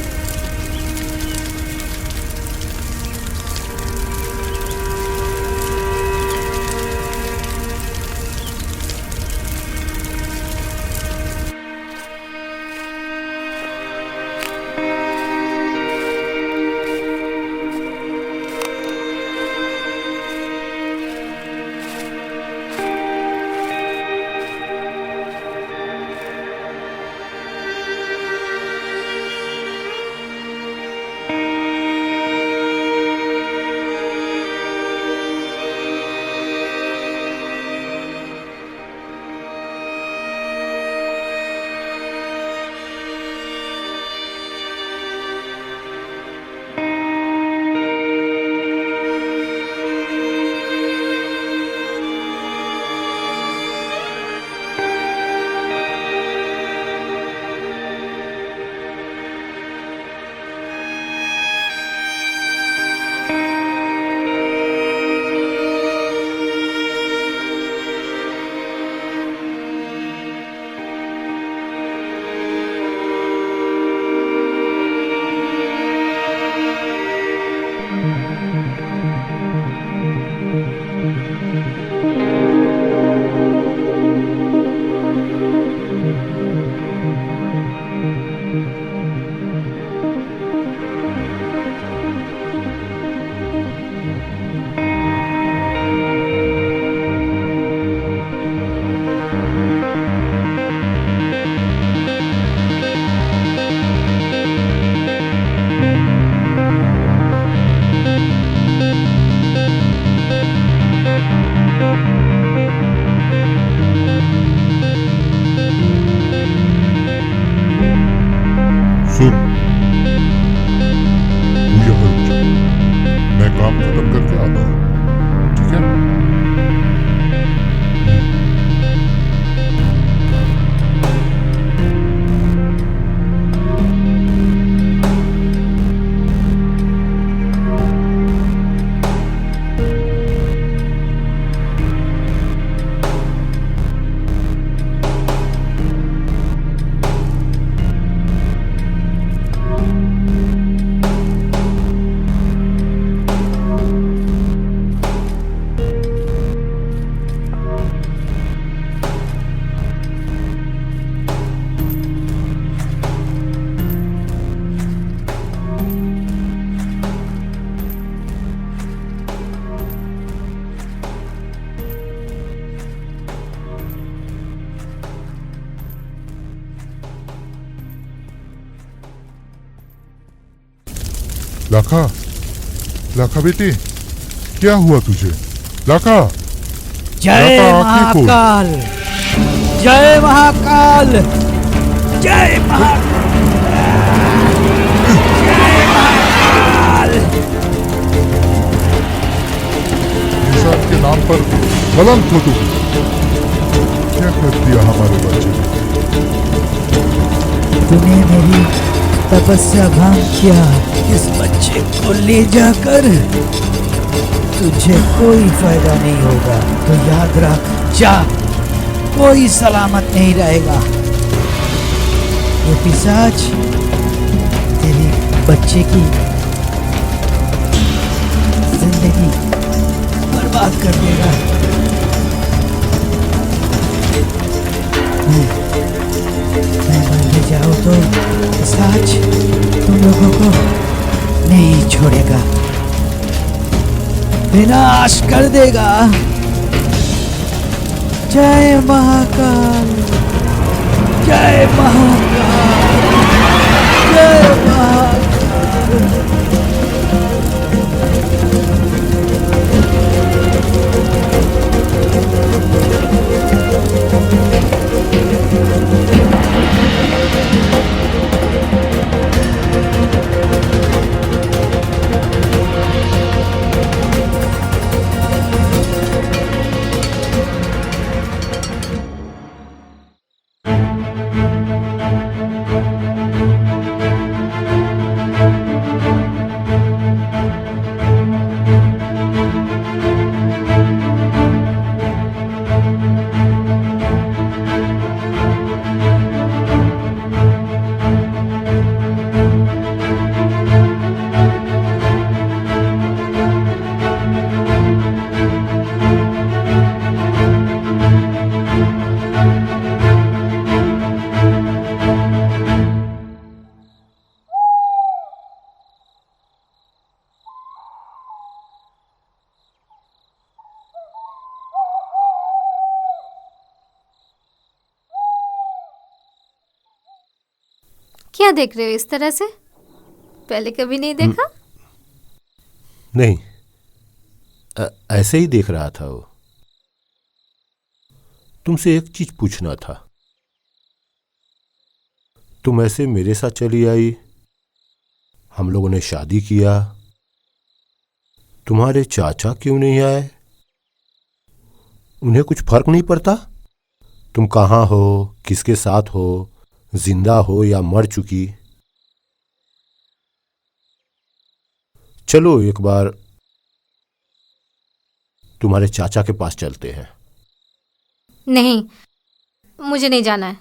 Speaker 14: लाखा, लाखा बेटी, क्या हुआ तुझे? लाखा,
Speaker 16: जय
Speaker 14: लाखा, आंखें खोल।
Speaker 16: महाकाल, जय महाकाल, जय महाकाल, जय महाकाल।
Speaker 14: निशान के नाम पर कलंक हो तुम। क्या कर दिया हमारे बच्चे ने?
Speaker 16: तूने मेरी तपस्या भंग किया। इस बच्चे को ले जाकर तुझे कोई फायदा नहीं होगा। तो याद रख, जा, कोई सलामत नहीं रहेगा। ये पिशाच तेरे बच्चे की जिंदगी बर्बाद कर देगा। मैं मर जाऊं तो पिशाच तुम लोगों को नहीं छोड़ेगा, विनाश कर देगा। जय महाकाल, जय महाकाल, जय महाकाल।
Speaker 6: क्या देख रहे हो इस तरह से? पहले कभी नहीं देखा?
Speaker 12: नहीं, ऐसे ही देख रहा था वो। तुमसे एक चीज पूछना था। तुम ऐसे मेरे साथ चली आई, हम लोगों ने शादी किया, तुम्हारे चाचा क्यों नहीं आए? उन्हें कुछ फर्क नहीं पड़ता तुम कहाँ हो, किसके साथ हो, जिंदा हो या मर चुकी? चलो एक बार तुम्हारे चाचा के पास चलते हैं।
Speaker 6: नहीं, मुझे नहीं जाना है।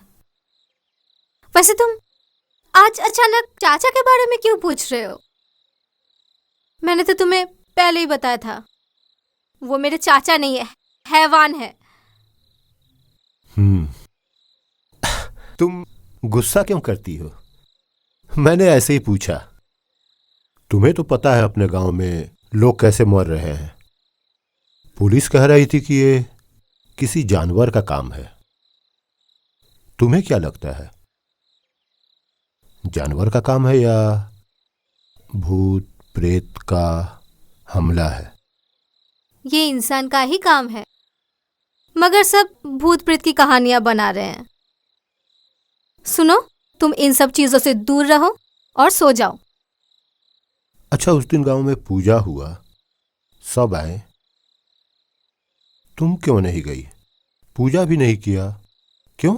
Speaker 6: वैसे तुम आज अचानक चाचा के बारे में क्यों पूछ रहे हो? मैंने तो तुम्हें पहले ही बताया था, वो मेरे चाचा नहीं है, हैवान है।
Speaker 12: तुम गुस्सा क्यों करती हो? मैंने ऐसे ही पूछा। तुम्हें तो पता है अपने गांव में लोग कैसे मर रहे हैं। पुलिस कह रही थी कि ये किसी जानवर का काम है। तुम्हें क्या लगता है, जानवर का काम है या भूत प्रेत का हमला है?
Speaker 6: ये इंसान का ही काम है, मगर सब भूत प्रेत की कहानियां बना रहे हैं। सुनो, तुम इन सब चीजों से दूर रहो और सो जाओ।
Speaker 12: अच्छा, उस दिन गांव में पूजा हुआ, सब आए, तुम क्यों नहीं गई? पूजा भी नहीं किया, क्यों?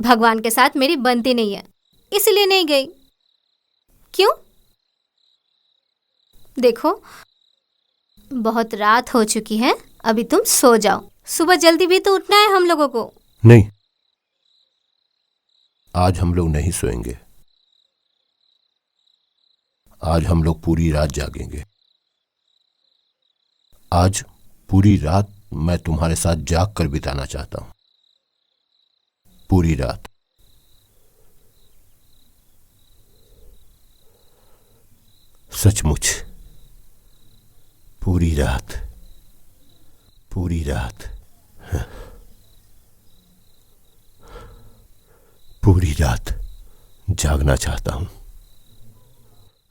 Speaker 6: भगवान के साथ मेरी बनती नहीं है, इसलिए नहीं गई। क्यों? देखो, बहुत रात हो चुकी है, अभी तुम सो जाओ। सुबह जल्दी भी तो उठना है हम लोगों को।
Speaker 12: नहीं, आज हम लोग नहीं सोएंगे। आज हम लोग पूरी रात जागेंगे। आज पूरी रात मैं तुम्हारे साथ जाग कर बिताना चाहता हूं। पूरी रात। सचमुच पूरी रात, पूरी रात, पूरी रात जागना चाहता हूं।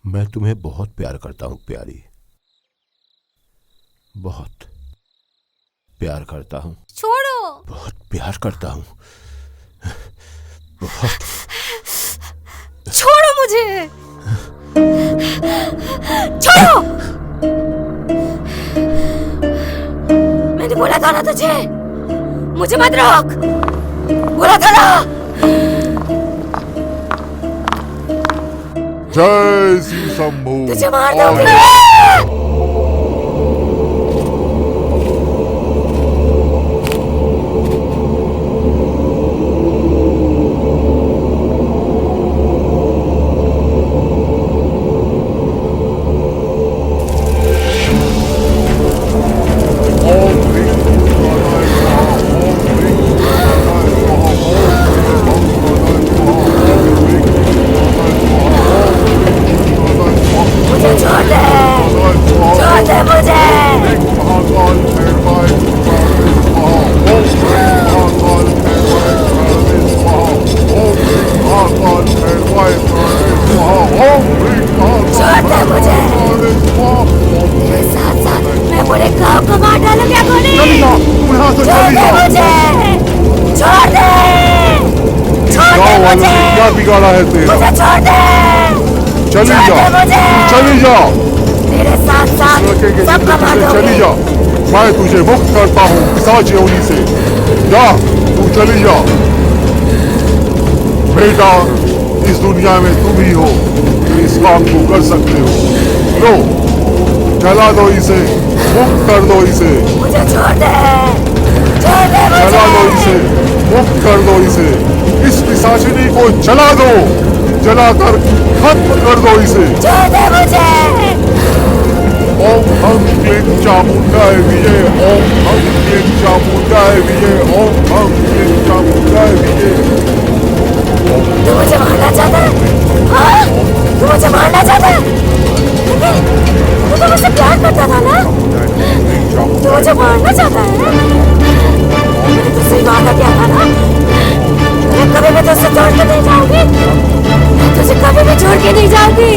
Speaker 12: मैं तुम्हें बहुत प्यार करता हूं प्यारी, बहुत प्यार करता हूं।
Speaker 6: छोड़ो।
Speaker 12: बहुत प्यार करता हूं, बहुत।
Speaker 6: छोड़ो मुझे, छोड़ो। मैंने बोला था ना तुझे, मुझे मत रोक, बोला था ना।
Speaker 14: जय श्री शंभू।
Speaker 6: तुझे मार दूंगी।
Speaker 14: क्या बिगाड़ा है तेरा?
Speaker 6: मुझे छोड़ दे।
Speaker 14: चली जाओ, चली जाओ,
Speaker 6: तेरे साथ साथ सब कमा
Speaker 14: चली जा। मैं तुझे मुक्त करता हूँ पिशाच योनि से। जा, तू चली जा। बेटा, इस दुनिया में तुम ही हो जो इस काम को कर सकते हो। लो, जला दो इसे, मुक्त कर दो इसे।
Speaker 6: मुझे छोड़ दे, छोड़ दे मुझे।
Speaker 14: जला दो इसे, मुक्त कर दो इसे। इस पिशाचिनी को जला दो, जलाकर खत्म कर दो इसे।
Speaker 6: छोड़ दे मुझे।
Speaker 14: ओम हम क्लीं चामुंडाय विजय, ओम हम क्लीं चामुंडाय विजय, ओम हम क्लीं चामुंडाय विजय।
Speaker 6: तू मुझे मारना चाहता है? हाँ? तू मुझे मारना चाहता है? लेकिन तू तो मुझसे प्यार करता था ना? तू मुझे मारना चाहता है? मैंने तुझसे वादा किया था ना? मैं कभी भी तुझसे छोड़ के नहीं जाऊंगी। मैं तुझे कभी भी छोड़ के नहीं जाऊंगी।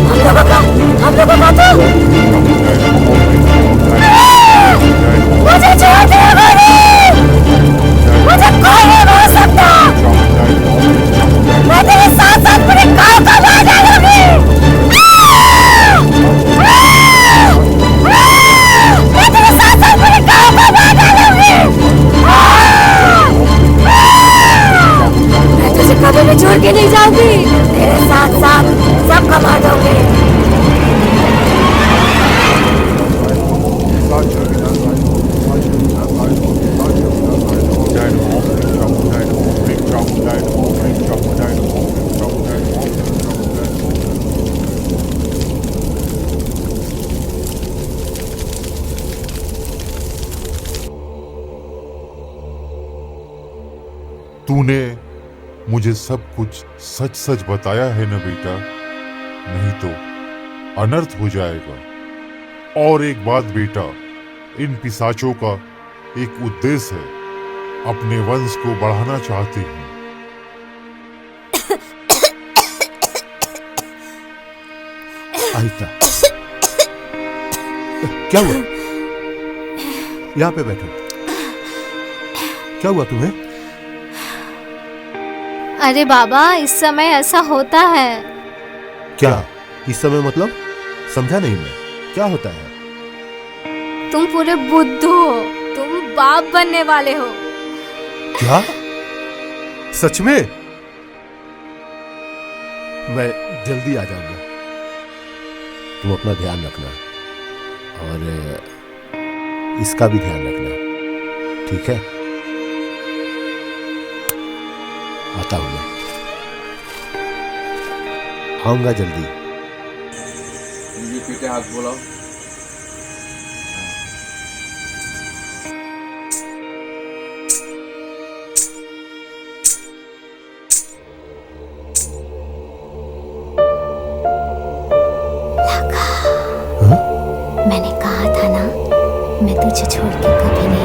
Speaker 6: हम लोगों का तो मुझे छोड़ दे अभी। मुझे कोई नहीं मार सकता। मैं तेरे साथ साथ पूरे गांव को मार डालूंगी। मैं तेरे साथ साथ पूरे गांव को मार डालूंगी। मैं तुझे कभी भी छोड़ के नहीं जाऊंगी। तेरे साथ साथ सबको मार दूंगी।
Speaker 14: तूने मुझे सब कुछ सच सच बताया है ना बेटा? नहीं तो अनर्थ हो जाएगा। और एक बात बेटा, इन पिशाचों का एक उद्देश्य है, अपने वंश को बढ़ाना चाहते हैं।
Speaker 12: आहिता, क्या हुआ? यहाँ पे बैठो। क्या हुआ तुम्हें?
Speaker 6: अरे बाबा, इस समय ऐसा होता है।
Speaker 12: क्या इस समय मतलब? समझा नहीं मैं, क्या होता है?
Speaker 6: तुम पूरे बुद्ध हो, तुम बाप बनने वाले हो।
Speaker 12: क्या? सच में? मैं जल्दी आ जाऊंगा। तुम अपना ध्यान रखना और इसका भी ध्यान रखना, ठीक है? आता हूं मैं, आऊंगा जल्दी।
Speaker 18: ये पीछे हाथ बोलाओ।
Speaker 6: मैंने कहा था ना, मैं तुझे छोड़ के कभी नहीं